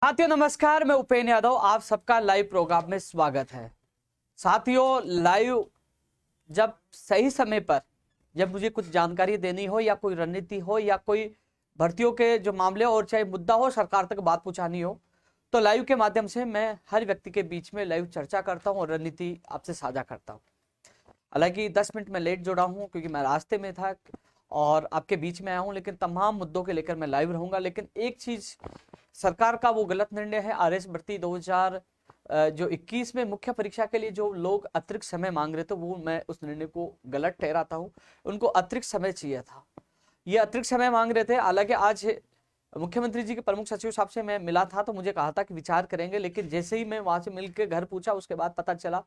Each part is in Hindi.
साथियों नमस्कार, मैं उपेन्द्र यादव, आप सबका लाइव प्रोग्राम में स्वागत है। साथियों, लाइव जब सही समय पर जब मुझे कुछ जानकारी देनी हो या कोई रणनीति हो या कोई भर्तियों के जो मामले और चाहे मुद्दा हो, सरकार तक बात पहुंचानी हो, तो लाइव के माध्यम से मैं हर व्यक्ति के बीच में लाइव चर्चा करता हूं और रणनीति आपसे साझा करता हूं। हालांकि 10 मिनट में लेट जुड़ा हूं क्योंकि मैं रास्ते में था और आपके बीच में आया हूं, लेकिन तमाम मुद्दों के लेकर मैं लाइव रहूंगा। लेकिन एक चीज, सरकार का वो गलत निर्णय है, आरएस भर्ती 2021 में मुख्य परीक्षा के लिए जो लोग अतिरिक्त समय मांग रहे थे, वो मैं उस निर्णय को गलत ठहराता हूं। उनको अतिरिक्त समय चाहिए था, ये अतिरिक्त समय मांग रहे थे। हालांकि आज मुख्यमंत्री जी के प्रमुख सचिव साहब से मैं मिला था तो मुझे कहा था कि विचार करेंगे, लेकिन जैसे ही मैं वहां से मिलकर घर पूछा उसके बाद पता चला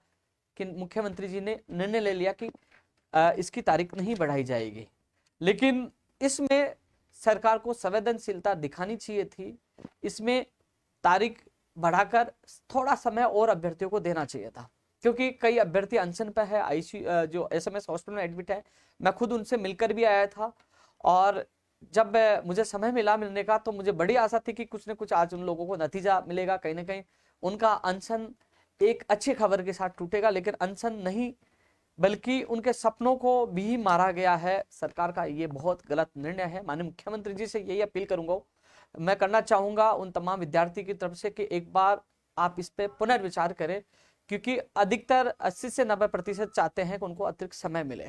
कि मुख्यमंत्री जी ने निर्णय ले लिया कि इसकी तारीख नहीं बढ़ाई जाएगी। लेकिन इसमें सरकार को संवेदनशीलता दिखानी चाहिए थी, इसमें तारीख बढ़ाकर थोड़ा समय और अभ्यर्थियों को देना चाहिए था, क्योंकि कई अभ्यर्थी अनशन पर है, आईसीयू जो एसएमएस हॉस्पिटल में एडमिट है। मैं खुद उनसे मिलकर भी आया था और जब मुझे समय मिला मिलने का तो मुझे बड़ी आशा थी कि कुछ न कुछ आज उन लोगों को नतीजा मिलेगा, कहीं ना कहीं उनका अनशन एक अच्छी खबर के साथ टूटेगा। लेकिन अनशन नहीं बल्कि उनके सपनों को भी मारा गया है। सरकार का ये बहुत गलत निर्णय है। माननीय मुख्यमंत्री जी से यही अपील करूंगा, मैं करना चाहूंगा उन तमाम विद्यार्थी की तरफ से कि एक बार आप इस पे पुनर्विचार करें, क्योंकि अधिकतर 80 से 90% चाहते हैं कि उनको अतिरिक्त समय मिले।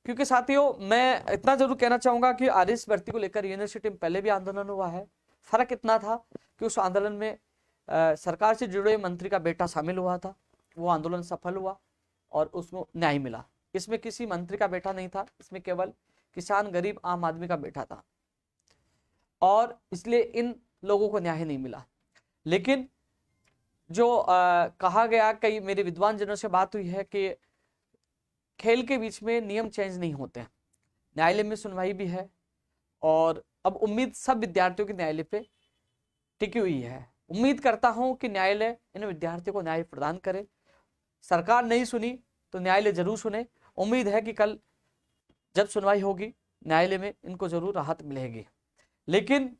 क्योंकि साथियों, मैं इतना जरूर कहना चाहूंगा कि आरएस भर्ती को लेकर यूनिवर्सिटी में पहले भी आंदोलन हुआ है। फर्क इतना था कि उस आंदोलन में सरकार से जुड़े मंत्री का बेटा शामिल हुआ था, वो आंदोलन सफल हुआ और उसको न्याय मिला। इसमें किसी मंत्री का बेटा नहीं था, इसमें केवल किसान, गरीब, आम आदमी का बेटा था और इसलिए इन लोगों को न्याय नहीं मिला। लेकिन जो कहा गया, कई मेरे विद्वान जनों से बात हुई है कि खेल के बीच में नियम चेंज नहीं होते हैं। न्यायालय में सुनवाई भी है और अब उम्मीद सब विद्यार्थियों की न्यायालय पे टिकी हुई है। उम्मीद करता हूं कि न्यायालय इन विद्यार्थियों को न्याय प्रदान करे। सरकार नहीं सुनी तो न्यायालय जरूर सुने। उम्मीद है कि कल जब सुनवाई होगी न्यायालय में इनको जरूर राहत मिलेगी। लेकिन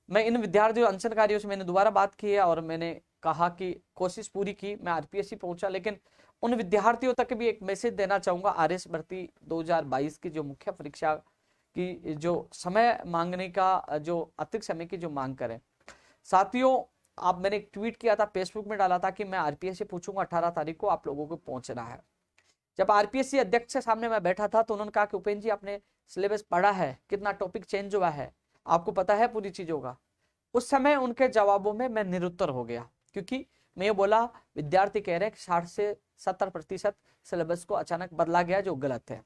मैं इन विद्यार्थियों, अनशनकारियों से मैंने दोबारा बात की है और मैंने कहा कि कोशिश पूरी की, मैं आरपीएससी पहुंचा। लेकिन उन विद्यार्थियों तक भी एक मैसेज देना चाहूंगा, आरएस भर्ती 2022 की जो मुख्य परीक्षा की जो समय मांगने का, जो अतिरिक्त समय की जो मांग करें। साथियों, आप, मैंने एक ट्वीट किया था, फेसबुक में डाला था कि मैं आरपीएससी पूछूंगा 18 तारीख को, आप लोगों को पहुंचना है। जब आरपीएससी अध्यक्ष के सामने मैं बैठा था तो उन्होंने कहा कि उपेन्द्र जी, आपने सिलेबस पढ़ा है, कितना टॉपिक चेंज हुआ है, आपको पता है पूरी चीजों का। उस समय उनके जवाबों में मैं निरुत्तर हो गया, क्योंकि मैं ये बोला, विद्यार्थी कह रहे हैं कि 60 से 70% सिलेबस को अचानक बदला गया, जो गलत है।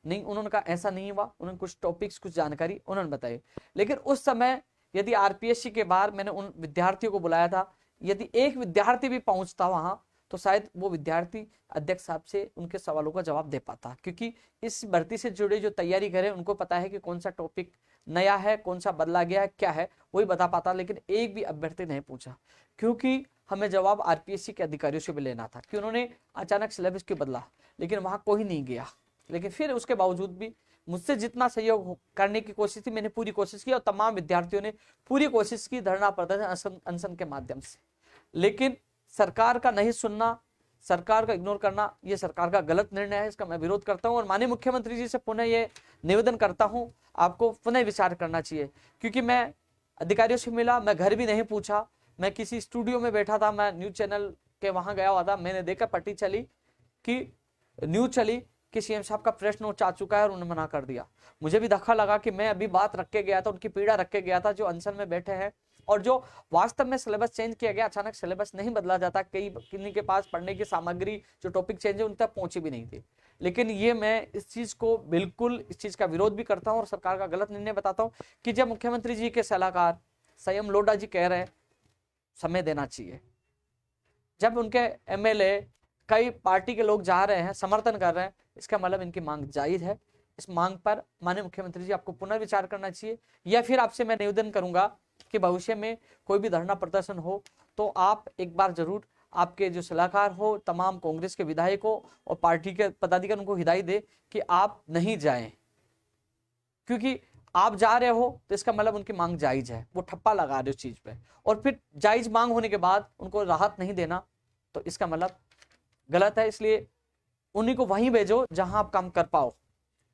नहीं, उन्होंने कहा ऐसा नहीं हुआ, उन्होंने कुछ टॉपिक्स, कुछ जानकारी उन्होंने बताई। लेकिन उस समय यदि आरपीएससी के बाद मैंने उन विद्यार्थियों को बुलाया था, यदि एक विद्यार्थी भी पहुंचता वहां तो शायद वो विद्यार्थी अध्यक्ष साहब से उनके सवालों का जवाब दे पाता, क्योंकि इस भर्ती से जुड़े जो तैयारी करें उनको पता है कि कौन सा टॉपिक नया है, कौन सा बदला गया है, क्या है, वही बता पाता। लेकिन एक भी अभ्यर्थी नहीं पूछा, क्योंकि हमें जवाब आरपीएससी के अधिकारियों से भी लेना था कि उन्होंने अचानक सिलेबस क्यों बदला। लेकिन वहां कोई नहीं गया। लेकिन फिर उसके बावजूद भी मुझसे जितना सहयोग करने की कोशिश थी, मैंने पूरी कोशिश की और तमाम विद्यार्थियों ने पूरी कोशिश की, धरना प्रदर्शन, अनशन के माध्यम से। लेकिन सरकार का नहीं सुनना, सरकार का इग्नोर करना, यह सरकार का गलत निर्णय है, इसका मैं विरोध करता हूं और माननीय मुख्यमंत्री जी से पुनः ये निवेदन करता हूं, आपको पुनः विचार करना चाहिए। क्योंकि मैं अधिकारियों से मिला, मैं घर भी नहीं पूछा, मैं किसी स्टूडियो में बैठा था, मैं न्यूज चैनल के वहां गया हुआ था, मैंने देखा पट्टी चली कि न्यूज चली कि सीएम साहब का प्रेस नोट आ चुका है और उन्होंने मना कर दिया। मुझे भी धक्का लगा कि मैं अभी बात रख के गया था, उनकी पीड़ा रख के गया था, जो अनशन में बैठे हैं और जो वास्तव में सिलेबस चेंज किया गया। अचानक सिलेबस नहीं बदला जाता, कई किन्हीं के पास पढ़ने की सामग्री, जो टॉपिक चेंज है, उन तक पहुंची भी नहीं थी। लेकिन ये, मैं इस चीज को बिल्कुल, इस चीज का विरोध भी करता हूं और सरकार का गलत निर्णय बताता हूं कि जब मुख्यमंत्री जी के सलाहकार संयम लोढ़ा जी कह रहे हैं समय देना चाहिए, जब उनके एमएलए, कई पार्टी के लोग जा रहे हैं, समर्थन कर रहे हैं, इसका मतलब इनकी मांग जायज है। इस मांग पर माननीय मुख्यमंत्री जी आपको पुनर्विचार करना चाहिए, या फिर आपसे मैं निवेदन करूंगा कि भविष्य में कोई भी धरना प्रदर्शन हो तो आप एक बार जरूर, आपके जो सलाहकार हो, तमाम कांग्रेस के विधायक हो और पार्टी के पदाधिकारी, उनको हिदायत दे कि आप नहीं जाएं, क्योंकि आप जा रहे हो तो इसका मतलब उनकी मांग जायज है, वो ठप्पा लगा रहे हो उस चीज पे, और फिर जायज मांग होने के बाद उनको राहत नहीं देना तो इसका मतलब गलत है। इसलिए उन्हीं को वहीं भेजो जहां आप काम कर पाओ,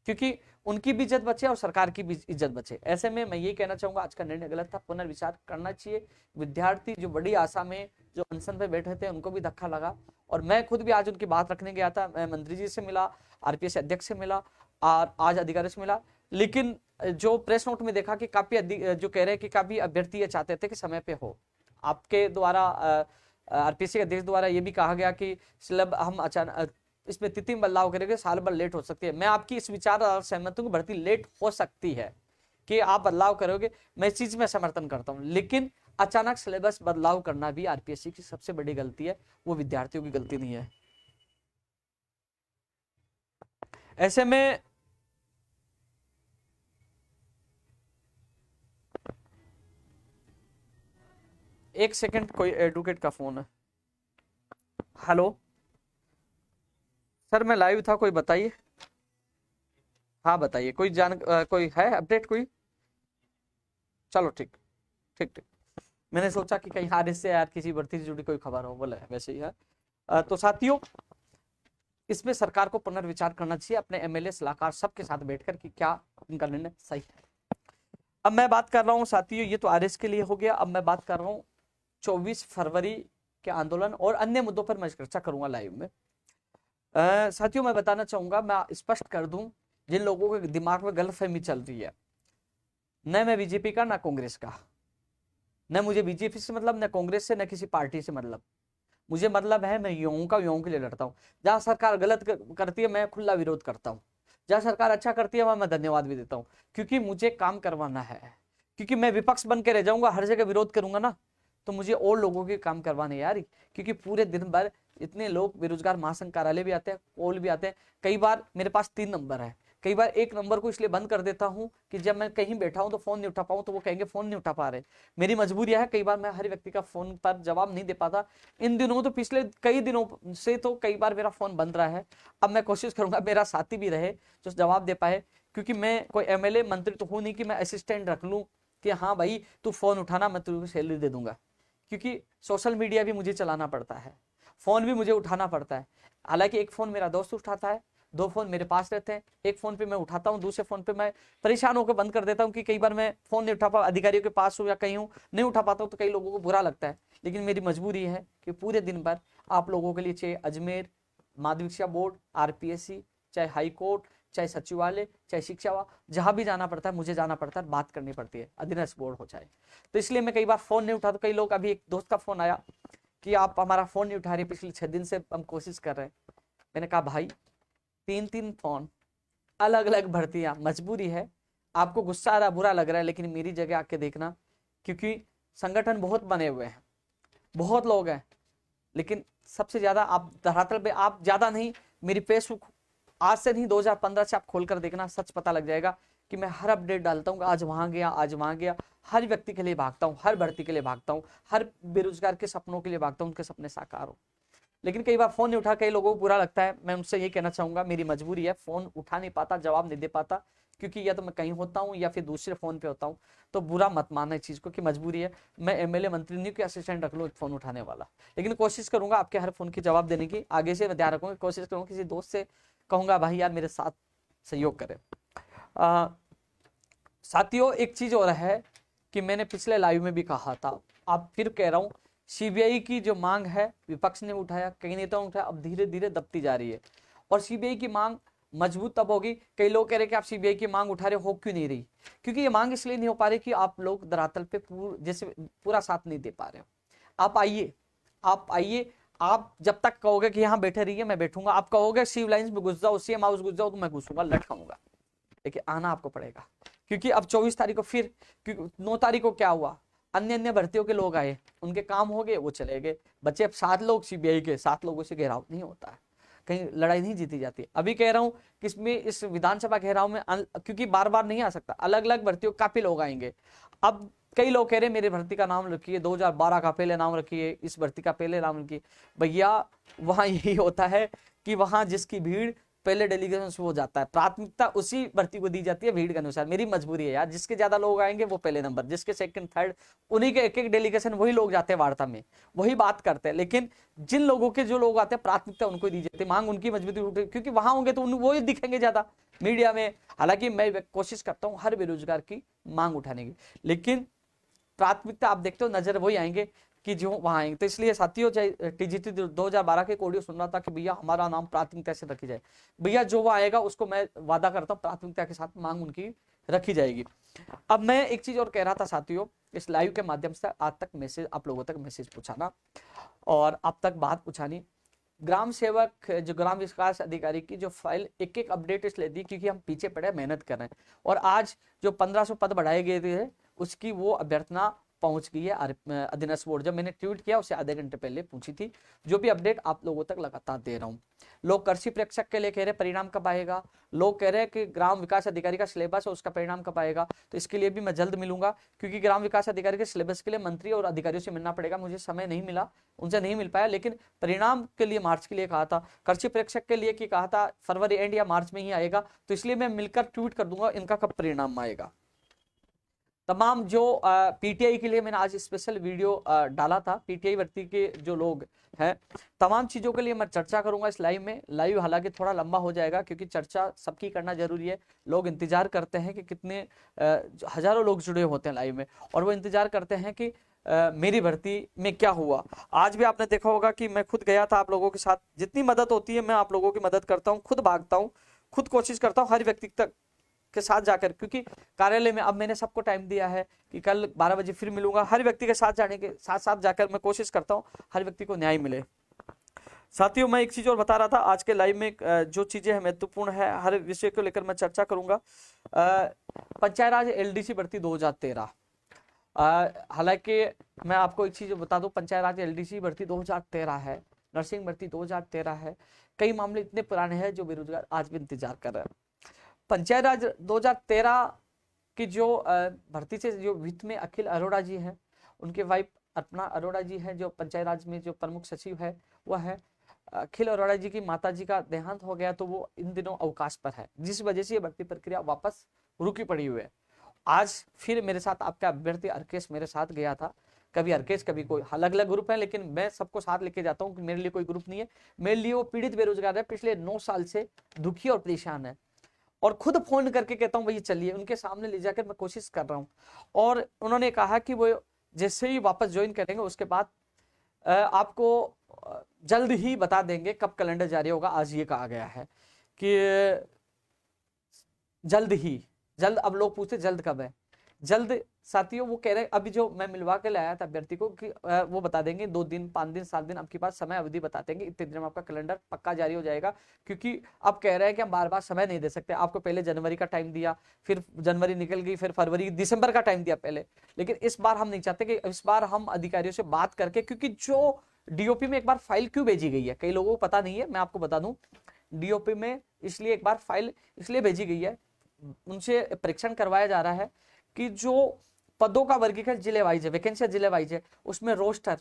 क्योंकि उनकी भी इज्जत बचे और सरकार की भी इज्जत बचे। ऐसे में मैं ये कहना चाहूंगा आज का निर्णय गलत था, पुनर्विचार करना चाहिए। विद्यार्थी जो बड़ी आशा में जो अनशन पे बैठे थे उनको भी धक्का लगा, और मैं खुद भी आज उनकी बात रखने गया था। मैं मंत्री जी से मिला, आरपीएस अध्यक्ष से मिला और आज अधिकारी से मिला, लेकिन जो प्रेस नोट में देखा कि काफी जो कह रहे हैं कि काफी अभ्यर्थी ये चाहते थे कि समय पे हो। आपके द्वारा आरपीएससी अध्यक्ष द्वारा ये भी कहा गया कि सिलेब हम अचानक इसमें तिथि बदलाव करेंगे, साल भर लेट हो सकती है। मैं आपकी इस विचार सहमत हूँ कि भर्ती लेट हो सकती है, कि आप बदलाव करोगे, मैं इस चीज में समर्थन करता हूँ, लेकिन अचानक सिलेबस बदलाव करना भी आरपीएससी की सबसे बड़ी गलती है, वो विद्यार्थियों की गलती नहीं है। ऐसे में एक सेकंड, कोई एडवोकेट का फोन है। हेलो सर, मैं लाइव था, कोई बताइए। हाँ बताइए, कोई कोई है अपडेट कोई? चलो ठीक ठीक ठीक। मैंने सोचा कि कहीं हार से यार किसी भर्ती से जुड़ी कोई खबर हो, बोले वैसे ही है। तो साथियों, इसमें सरकार को पुनर्विचार करना चाहिए, अपने एमएलए सलाहकार सबके साथ बैठकर कि क्या इनका निर्णय सही है। अब मैं बात कर रहा हूँ साथियों, ये तो आरएस के लिए हो गया। अब मैं बात कर रहा हूँ 24 फरवरी के आंदोलन और अन्य मुद्दों पर मैं चर्चा करूंगा लाइव में। साथियों, मैं बताना चाहूंगा, मैं स्पष्ट कर दूं जिन लोगों के दिमाग में गलतफहमी चल रही है, न मैं बीजेपी का न कांग्रेस का, न मुझे बीजेपी से मतलब, न कांग्रेस से, न किसी पार्टी से मतलब। मुझे मतलब है, मैं युवाओं का युवाओं के लिए लड़ता हूं। जहां सरकार गलत करती है मैं खुला विरोध करता हूं, जहां सरकार अच्छा करती है वहां मैं धन्यवाद भी देता हूं, क्योंकि मुझे काम करवाना है। क्योंकि मैं विपक्ष बन के रह जाऊंगा, हर जगह विरोध करूंगा ना, तो मुझे और लोगों के काम करवाने यार, क्योंकि पूरे दिन भर इतने लोग बेरोजगार महासंघ कार्यालय भी आते हैं, कॉल भी आते हैं। कई बार मेरे पास 3 नंबर है, कई बार एक नंबर को इसलिए बंद कर देता हूं कि जब मैं कहीं बैठा हूं तो फोन नहीं उठा पाऊं, तो वो कहेंगे फोन नहीं उठा पा रहे। मेरी मजबूरी है, कई बार मैं हर व्यक्ति का फोन पर जवाब नहीं दे पाता। इन दिनों तो पिछले कई दिनों से तो कई बार मेरा फोन बंद रहा है। अब मैं कोशिश करूंगा मेरा साथी भी रहे जो जवाब दे पाए, क्योंकि मैं कोई एमएलए मंत्री तो हूं नहीं कि मैं असिस्टेंट रख लूं कि हाँ भाई तू फोन उठाना, मैं तुझे सैलरी दे दूंगा। क्योंकि सोशल मीडिया भी मुझे चलाना पड़ता है, फोन भी मुझे उठाना पड़ता है। हालांकि एक फोन मेरा दोस्त उठाता है, 2 फोन मेरे पास रहते हैं, एक फोन पे मैं उठाता हूँ, दूसरे फोन पे मैं परेशान होकर बंद कर देता हूँ कि कई बार मैं फोन नहीं उठा पा, अधिकारियों के पास हूँ या कहीं हूँ, नहीं उठा पाता हूँ, तो कई लोगों को बुरा लगता है। लेकिन मेरी मजबूरी है कि पूरे दिन भर आप लोगों के लिए, चाहे अजमेर माध्यमिक शिक्षा बोर्ड, आरपीएससी, चाहे हाई कोर्ट, चाहे सचिवालय, चाहे शिक्षा, जहां भी जाना पड़ता है मुझे जाना पड़ता है, बात करनी पड़ती है, अधीनस्थ बोर्ड हो चाहे। तो इसलिए मैं कई बार फोन नहीं उठाता। कई लोग, अभी एक दोस्त का फोन आया कि आप हमारा फोन नहीं उठा रहे, पिछले 6 दिन से हम कोशिश कर रहे हैं। मैंने कहा भाई 3 फोन, अलग अलग भर्तियां, मजबूरी है। आपको गुस्सा आ रहा, बुरा लग रहा है, लेकिन मेरी जगह आके देखना, क्योंकि संगठन बहुत बने हुए हैं, बहुत लोग हैं, लेकिन सबसे ज्यादा आप धरातल पे, आप ज्यादा नहीं, मेरी फेसबुक आज से नहीं 2015 से आप खोलकर देखना, सच पता लग जाएगा कि मैं हर अपडेट डालता हूँ, आज वहां गया, आज वहां गया, हर व्यक्ति के लिए भागता हूँ, हर भर्ती के लिए भागता हूँ, हर बेरोजगार के सपनों के लिए भागता हूँ, उनके सपने साकार हो। लेकिन कई बार फोन नहीं उठा, कई लोगों को बुरा लगता है। मैं उनसे ये कहना चाहूंगा, मेरी मजबूरी है, फोन उठा नहीं पाता, जवाब नहीं दे पाता, क्योंकि या तो मैं कहीं होता हूँ या फिर दूसरे फोन पे होता हूँ। तो बुरा मत मानना इस चीज को कि मजबूरी है। मैं एमएलए मंत्री नहीं कि असिस्टेंट रख लूँ फोन उठाने वाला, लेकिन कोशिश करूंगा आपके हर फोन की जवाब देने की। आगे से मैं ध्यान रखूंगा, कोशिश करूंगा किसी दोस्त से कहूंगा भाई यार मेरे साथ सहयोग करे। साथियों, एक चीज और है कि मैंने पिछले लाइव में भी कहा था, अब फिर कह रहा हूं, सीबीआई की जो मांग है विपक्ष ने उठाया, कई नेताओं ने उठाया, अब धीरे धीरे दबती जा रही है। और सीबीआई की मांग मजबूत तब होगी, कई लोग कह रहे कि आप सीबीआई की मांग उठा रहे हो क्यों नहीं रही, क्योंकि ये मांग इसलिए नहीं हो पा रही कि आप लोग धरातल पे जैसे पूरा साथ नहीं दे पा रहे हो। आप आइए, आप आइए, आप जब तक कहोगे कि यहाँ बैठे रहिए मैं बैठूंगा, आप कहोगे सिविल लाइंस में घुस जाओ, सीएम हाउस घुस जाओ, तो मैं घुसूंगा, लटकाऊंगा, लेकिन आना आपको पड़ेगा। क्योंकि अब 24 तारीख को फिर, 9 तारीख को क्या हुआ, अन्य अन्य भर्तियों के लोग आए, उनके काम हो गए, वो चले गए, बच्चे अब 7 लोग सीबीआई के, 7 लोगों से घेराव नहीं होता है, कहीं लड़ाई नहीं जीती जाती। अभी कह रहा हूं कि इसमें, इस विधानसभा घेराव में, क्योंकि बार बार नहीं आ सकता, अलग अलग भर्तियों काफी लोग आएंगे। अब कई लोग कह रहे मेरे भर्ती का नाम रखिए, 2012 का पहले नाम रखिए, इस भर्ती का पहले नाम रखिए। भैया वहां यही होता है कि वहां जिसकी भीड़ पहले डेलीगेशन से हो जाता है। प्राथमिकता उसी भर्ती को दी जाती है भीड़ के अनुसार। मेरी मजबूरी है यार, जिसके ज्यादा लोग आएंगे वो पहले नंबर, जिसके सेकंड थर्ड, उन्हीं के एक एक डेलीगेशन, वही लोग जाते हैं वार्ता में, वही बात करते हैं। लेकिन जिन लोगों के जो लोग आते हैं प्राथमिकता उनको दी जाती है, मांग उनकी मजबूती उठे, क्योंकि वहां होंगे तो वो ही दिखेंगे ज्यादा मीडिया में। हालांकि मैं कोशिश करता हूँ हर बेरोजगार की मांग उठाने की, लेकिन प्राथमिकता आप देखते हो नजर वही आएंगे कि जो वहां आएंगे। तो इसलिए साथियों, टीजीटी 2012 के ऑडियो सुन रहा था कि भैया हमारा नाम प्राथमिकता से रखी जाए। भैया जो वो आएगा उसको मैं वादा करता हूँ प्राथमिकता के साथ मांग उनकी रखी जाएगी। अब मैं एक चीज और कह रहा था साथियों, इस लाइव के माध्यम से आज तक मैसेज, आप लोगों तक मैसेज पहुंचाना और आप तक बात पहुंचानी। ग्राम सेवक, जो ग्राम विकास अधिकारी की जो फाइल एक एक अपडेट इसलिए दी क्योंकि हम पीछे पड़े मेहनत कर रहे हैं, और आज जो 1500 पद बढ़ाए गए थे उसकी वो अभ्यर्थना पहुंच गई है अधीनस्थ बोर्ड। जब मैंने ट्वीट किया उससे आधे घंटे पहले पूछी थी। जो भी अपडेट आप लोगों तक लगातार दे रहा हूं। लोग कृषि प्रेक्षक के लिए कह रहे परिणाम कब आएगा, लोग कह रहे हैं कि ग्राम विकास अधिकारी का सिलेबस है उसका परिणाम कब आएगा। तो इसके लिए भी मैं जल्द मिलूंगा, क्योंकि ग्राम विकास अधिकारी के सिलेबस के लिए मंत्री और अधिकारियों से मिलना पड़ेगा। मुझे समय नहीं मिला, उनसे नहीं मिल पाया, लेकिन परिणाम के लिए मार्च के लिए कहा था, कृषि प्रेक्षक के लिए कि कहा था फरवरी एंड या मार्च में ही आएगा। तो इसलिए मैं मिलकर ट्वीट कर दूंगा इनका कब परिणाम आएगा। तमाम जो पीटीआई के लिए मैंने आज स्पेशल वीडियो डाला था, पीटीआई भर्ती के जो लोग हैं, तमाम चीज़ों के लिए मैं चर्चा करूंगा इस लाइव में। लाइव हालांकि थोड़ा लंबा हो जाएगा क्योंकि चर्चा सबकी करना जरूरी है। लोग इंतजार करते हैं कि कितने हजारों लोग जुड़े होते हैं लाइव में, और वो इंतजार करते हैं कि मेरी भर्ती में क्या हुआ। आज भी आपने देखा होगा कि मैं खुद गया था आप लोगों के साथ, जितनी मदद होती है मैं आप लोगों की मदद करता हूँ, खुद भागता हूँ, खुद कोशिश करता हूँ हर व्यक्ति तक के साथ जाकर, क्योंकि कार्यालय में अब मैंने सबको टाइम दिया है कि कल 12 बजे फिर मिलूंगा। हर व्यक्ति के साथ जाने के साथ साथ जाकर मैं कोशिश करता हूं हर व्यक्ति को न्याय मिले। साथियों, मैं एक चीज और बता रहा था, आज के लाइव में जो चीजें महत्वपूर्ण है हर विषय को लेकर मैं चर्चा करूंगा। पंचायत राज एलडीसी भर्ती 2013, हालांकि मैं आपको एक चीज बता दूं, पंचायत राज एलडीसी भर्ती 2013 है, नर्सिंग भर्ती 2013 है। कई मामले इतने पुराने हैं जो बेरोजगार आज भी इंतजार कर रहे हैं। पंचायत राज 2013 की जो भर्ती से जो वित्त में अखिल अरोड़ा जी हैं, उनके वाइफ अर्पणा अरोड़ा जी हैं, जो पंचायत राज में जो प्रमुख सचिव है वह है। अखिल अरोड़ा जी की माता जी का देहांत हो गया तो वो इन दिनों अवकाश पर है, जिस वजह से ये भर्ती प्रक्रिया वापस रुकी पड़ी हुई है। आज फिर मेरे साथ आपका अभ्यर्थी अर्केश मेरे साथ गया था, कभी अर्केश कभी कोई, अलग अलग ग्रुप है लेकिन मैं सबको साथ लेके जाता हूँ कि मेरे लिए कोई ग्रुप नहीं है। मेरे लिए वो पीड़ित बेरोजगार है, पिछले 9 साल से दुखी और परेशान है, और खुद फोन करके कहता हूं भाई चलिए, उनके सामने ले जाकर मैं कोशिश कर रहा हूं। और उन्होंने कहा कि वो जैसे ही वापस ज्वाइन करेंगे उसके बाद आपको जल्द ही बता देंगे कब कैलेंडर जारी होगा। आज ये कहा गया है कि जल्द ही, जल्द। अब लोग पूछते जल्द कब है, जल्द साथियों वो कह रहे हैं अभी जो मैं मिलवा के लाया था अभ्यर्थी को कि वो बता देंगे 2 दिन 5 दिन 7 दिन आपके पास समय अवधि बता देंगे, इतने दिन में आपका कैलेंडर पक्का जारी हो जाएगा। क्योंकि अब कह रहे हैं कि हम बार बार समय नहीं दे सकते, आपको पहले जनवरी का टाइम दिया, फिर जनवरी निकल गई, फिर फरवरी दिसंबर का टाइम दिया पहले, लेकिन इस बार हम नहीं चाहते कि इस बार हम अधिकारियों से बात करके, क्योंकि जो डीओपी में एक बार फाइल क्यों भेजी गई है कई लोगों को पता नहीं है, मैं आपको बता दूं डीओपी में इसलिए एक बार फाइल इसलिए भेजी गई है, उनसे परीक्षण करवाया जा रहा है कि जो पदों का वर्गीकरण जिले वाइज है, वैकेंसी जिले वाइज है, उसमें रोस्टर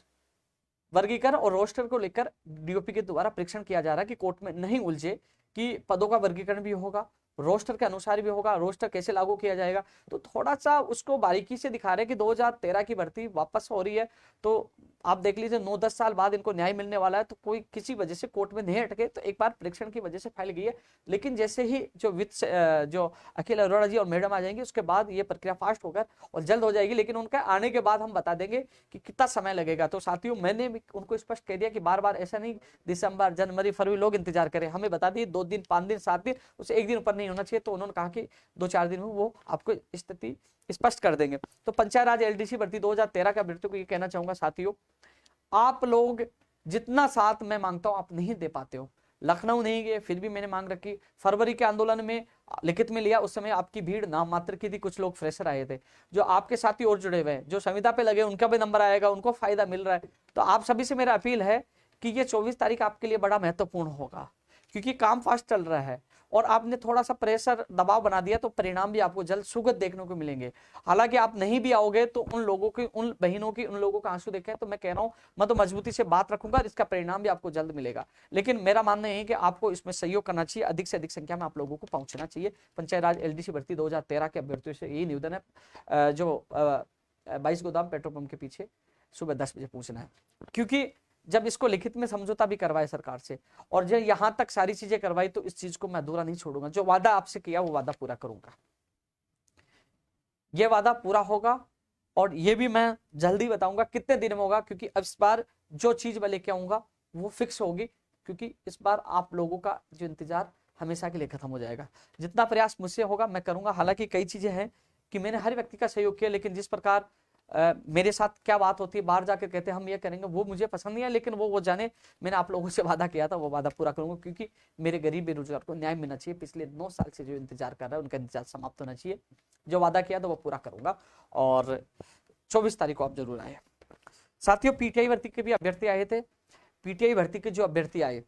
वर्गीकरण और रोस्टर को लेकर डीओपी के द्वारा परीक्षण किया जा रहा है कि कोर्ट में नहीं उलझे कि पदों का वर्गीकरण भी होगा, रोस्टर के अनुसार भी होगा, रोस्टर कैसे लागू किया जाएगा। तो थोड़ा सा उसको बारीकी से दिखा रहे हैं कि 2013 की भर्ती वापस हो रही है, तो आप देख लीजिए 9-10 साल बाद इनको न्याय मिलने वाला है। तो कोई किसी वजह से कोर्ट में नहीं अटके, तो एक बार परीक्षण की वजह से फाइल गई है, लेकिन जैसे ही जो वित्त जो अखिल अरोड़ा जी और मैडम आ जाएंगे उसके बाद ये प्रक्रिया फास्ट होकर और जल्द हो जाएगी। लेकिन उनका आने के बाद हम बता देंगे कि कितना समय लगेगा। तो साथियों, मैंने भी उनको स्पष्ट कह दिया कि बार बार ऐसा नहीं दिसंबर जनवरी फरवरी लोग इंतजार करें, हमें बता दिए 2 दिन 5 दिन 7 दिन, उससे 1 दिन ऊपर नहीं होना चाहिए। तो उन्होंने कहा कि 2-4 दिन में वो आपको स्थिति स्पष्ट कर देंगे। तो पंचायत राज एलडीसी भर्ती 2013 के अभ्यर्थियों को ये कहना चाहूंगा साथियों, आप लोग जितना साथ मैं मांगता हूं आप नहीं दे पाते हो। लखनऊ नहीं गए फिर भी मैंने मांग रखी, फरवरी के आंदोलन में लिखित में लिया, उस समय आपकी भीड़ नाम मात्र की थी, कुछ लोग फ्रेशर आए थे, जो आपके साथी और जुड़े हुए हैं, जो संविदा पे लगे उनका भी नंबर आएगा, उनको फायदा मिल रहा है। तो आप सभी से मेरा अपील है कि ये 24 तारीख आपके लिए बड़ा महत्वपूर्ण होगा, क्योंकि काम फास्ट चल रहा है और आपने थोड़ा सा प्रेशर दबाव बना दिया तो परिणाम भी आपको जल्द सुगत देखने को मिलेंगे। हालांकि आप नहीं भी आओगे तो उन लोगों की, उन बहनों की, उन लोगों का आंसू देखें तो मैं कह रहा हूं मैं तो मजबूती से बात रखूंगा, इसका परिणाम भी आपको जल्द मिलेगा। लेकिन मेरा मानना है कि आपको इसमें सहयोग करना चाहिए, अधिक से अधिक संख्या में आप लोगों को पहुंचना चाहिए। पंचायत राज एलडीसी भर्ती 2013 के अभ्यर्थियों से यही निवेदन है, जो 22 गोदाम पेट्रोल पंप के पीछे सुबह 10 बजे पहुंचना है। क्योंकि जब इसको लिखित में समझौता भी करवाए सरकार से और जब यहां तक सारी चीजें करवाई तो इस चीज को मैं अधूरा नहीं छोड़ूंगा। जो वादा आपसे किया वो वादा पूरा करूंगा, ये वादा पूरा होगा। और ये भी मैं जल्दी बताऊंगा कितने दिन में होगा, क्योंकि अब इस बार जो चीज मैं लेके आऊंगा वो फिक्स होगी, क्योंकि इस बार आप लोगों का जो इंतजार हमेशा के लिए खत्म हो जाएगा। जितना प्रयास मुझसे होगा मैं करूंगा। हालांकि कई चीजें हैं कि मैंने हर व्यक्ति का सहयोग किया, लेकिन जिस प्रकार मेरे साथ क्या बात होती है, बाहर जाकर कहते हैं हम ये करेंगे, वो मुझे पसंद नहीं है। लेकिन वो जाने, मैंने आप लोगों से वादा किया था, वो वादा पूरा करूंगा, क्योंकि मेरे गरीब बेरोजगार को न्याय मिलना चाहिए। पिछले 9 साल से जो इंतजार कर रहा है उनका इंतजार समाप्त होना चाहिए। जो वादा किया था वो पूरा करूंगा। और 24 तारीख को आप जरूर आए। साथियों, पीटीआई भर्ती के भी अभ्यर्थी आए थे। पीटीआई भर्ती के जो अभ्यर्थी आए,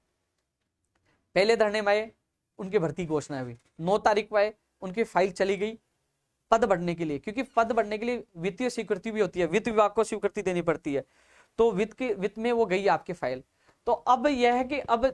पहले धरने में आए, उनकी भर्ती घोषणा हुई। 9 तारीख को आए, उनकी फाइल चली गई पद बढ़ने के लिए, क्योंकि पद बढ़ने के लिए वित्तीय स्वीकृति भी होती है, वित्त विभाग को स्वीकृति देनी पड़ती है। तो वित्त में वो गई आपकी फाइल। तो अब यह है कि अब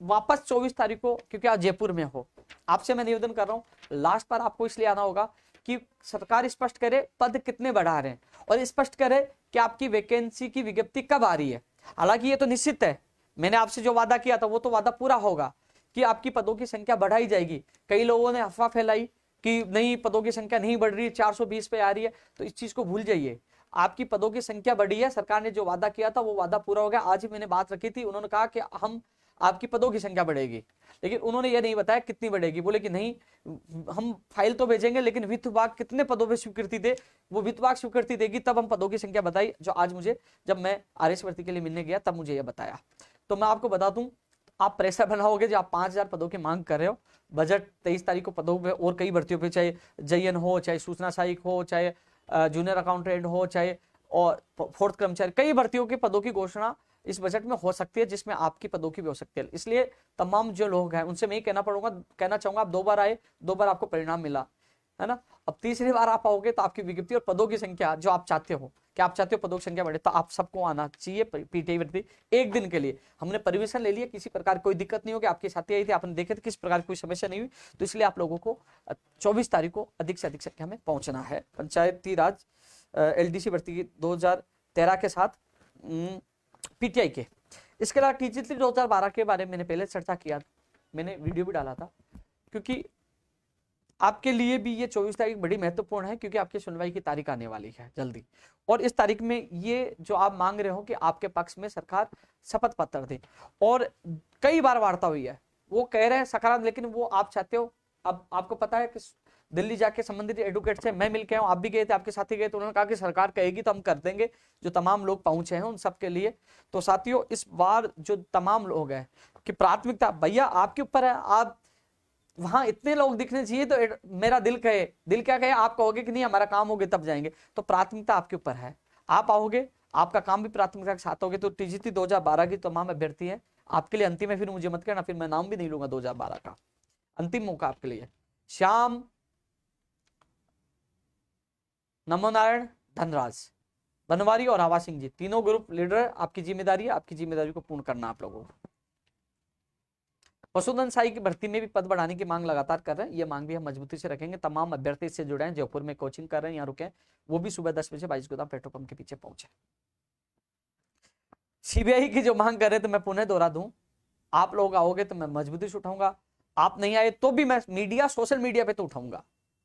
वापस 24 तारीख को, क्योंकि आप जयपुर में हो, आपसे मैं निवेदन कर रहा हूं, लास्ट पर आपको इसलिए आना होगा कि सरकार स्पष्ट करे पद कितने बढ़ा रहे हैं और स्पष्ट करे कि आपकी वैकेंसी की विज्ञप्ति कब आ रही है। हालांकि ये तो निश्चित है, मैंने आपसे जो वादा किया था वो तो वादा पूरा होगा कि आपकी पदों की संख्या बढ़ाई जाएगी। कई लोगों ने अफवाह फैलाई कि नहीं, पदों की संख्या नहीं बढ़ रही, 420 पे आ रही है, तो इस चीज को भूल जाइए। आपकी पदों की संख्या बढ़ी है, सरकार ने जो वादा किया था वो वादा पूरा हो गया। आज ही मैंने बात रखी थी, उन्होंने कहा कि हम आपकी पदों की संख्या बढ़ेगी, लेकिन उन्होंने ये नहीं बताया कितनी बढ़ेगी। बोले कि नहीं, हम फाइल तो भेजेंगे, लेकिन वित्त विभाग कितने पदों पर स्वीकृति दे, वो वित्त विभाग स्वीकृति देगी तब हम पदों की संख्या बताई। जो आज मुझे, जब मैं आरएस भर्ती के लिए मिलने गया तब मुझे यह बताया। तो मैं आपको बता दूं, आप प्रेशर बनाओगे जो आप 5000 पदों की मांग कर रहे हो। बजट 23 तारीख को पदों पे और कई भर्तियों पे, चाहे जयन हो, चाहे सूचना सहायक हो, चाहे जूनियर अकाउंटेंट हो, चाहे और फोर्थ कर्मचारी, कई भर्तियों के पदों की घोषणा इस बजट में हो सकती है, जिसमें आपकी पदों की भी हो सकती है। इसलिए तमाम जो लोग हैं उनसे मैं ये कहना चाहूंगा, आप 2 बार आए, 2 बार आपको परिणाम मिला है ना। अब तीसरी बार आप आओगे तो आपकी विज्ञप्ति और पदों की संख्या जो आप चाहते हो, कि आप चाहते हो पदों की संख्या बढ़े, तो आप सबको आना चाहिए पीटीआई भर्ती। एक दिन के लिए हमने परमिशन ले लिया, किसी प्रकार कोई दिक्कत नहीं होगी। आपके साथी आई थे, आपने देखे थे, किस प्रकार कोई समस्या नहीं हुई। तो इसलिए आप लोगों को 24 तारीख को अधिक से अधिक संख्या में पहुंचना है। पंचायती राज एलडीसी भर्ती की 2013 के साथ पीटीआई के। इसके अलावा टीजीटी 2012 के बारे में मैंने पहले चर्चा किया, मैंने वीडियो भी डाला था, क्योंकि आपके लिए भी ये 24 तारीख बड़ी महत्वपूर्ण है, क्योंकि आपकी सुनवाई की तारीख आने वाली है जल्दी। और इस तारीख में ये जो आप मांग रहे हो कि आपके पक्ष में सरकार शपथ पत्र दे, और कई बार वार्ता हुई है, वो कह रहे हैं सकारात्मक, लेकिन वो आप चाहते हो। अब आपको पता है कि दिल्ली जाके संबंधित एडवोकेट से मैं मिल के आऊँ, आप भी गए थे, आपके साथी गए, तो उन्होंने कहा कि सरकार कहेगी तो हम कर देंगे। जो तमाम लोग पहुंचे हैं उन सब के लिए। तो साथियों, इस बार जो तमाम लोग हैं कि प्राथमिकता भैया आपके ऊपर है, आप वहां इतने लोग दिखने चाहिए। तो मेरा दिल कहे, दिल क्या कहे, आप कहोगे कि नहीं हमारा काम हो गया तब जाएंगे। तो प्राथमिकता आपके ऊपर है, आप आओगे, आपका काम भी प्राथमिकता के साथ होगे। तो टीजीटी 2012 की तमाम अभ्यर्थी है आपके लिए अंतिम है, फिर मुझे मत कहना, फिर मैं नाम भी नहीं लूंगा। 2012 का अंतिम मौका आपके लिए। श्याम, नमो नारायण, धनराज, बनवारी और आवा सिंह जी, तीनों ग्रुप लीडर, आपकी जिम्मेदारी है, आपकी जिम्मेदारी को पूर्ण करना आप लोगों को। पशुधन सहायक की भर्ती में भी पद बढ़ाने की मांग लगातार कर रहे हैं, ये मांग भी हम मजबूती से रखेंगे। तमाम अभ्यर्थी इससे जुड़े हैं, जयपुर में कोचिंग कर रहे हैं, यहाँ रुके हैं, वो भी सुबह 10 बजे 22 गोदाम पेट्रोल पंप के पीछे पहुंचे। सीबीआई की जो मांग कर रहे थे, मैं पुनः दोहरा दूं, आप लोग आओगे तो मैं मजबूती से उठाऊंगा, आप नहीं आए तो भी मैं मीडिया, सोशल मीडिया पे तो उठाऊंगा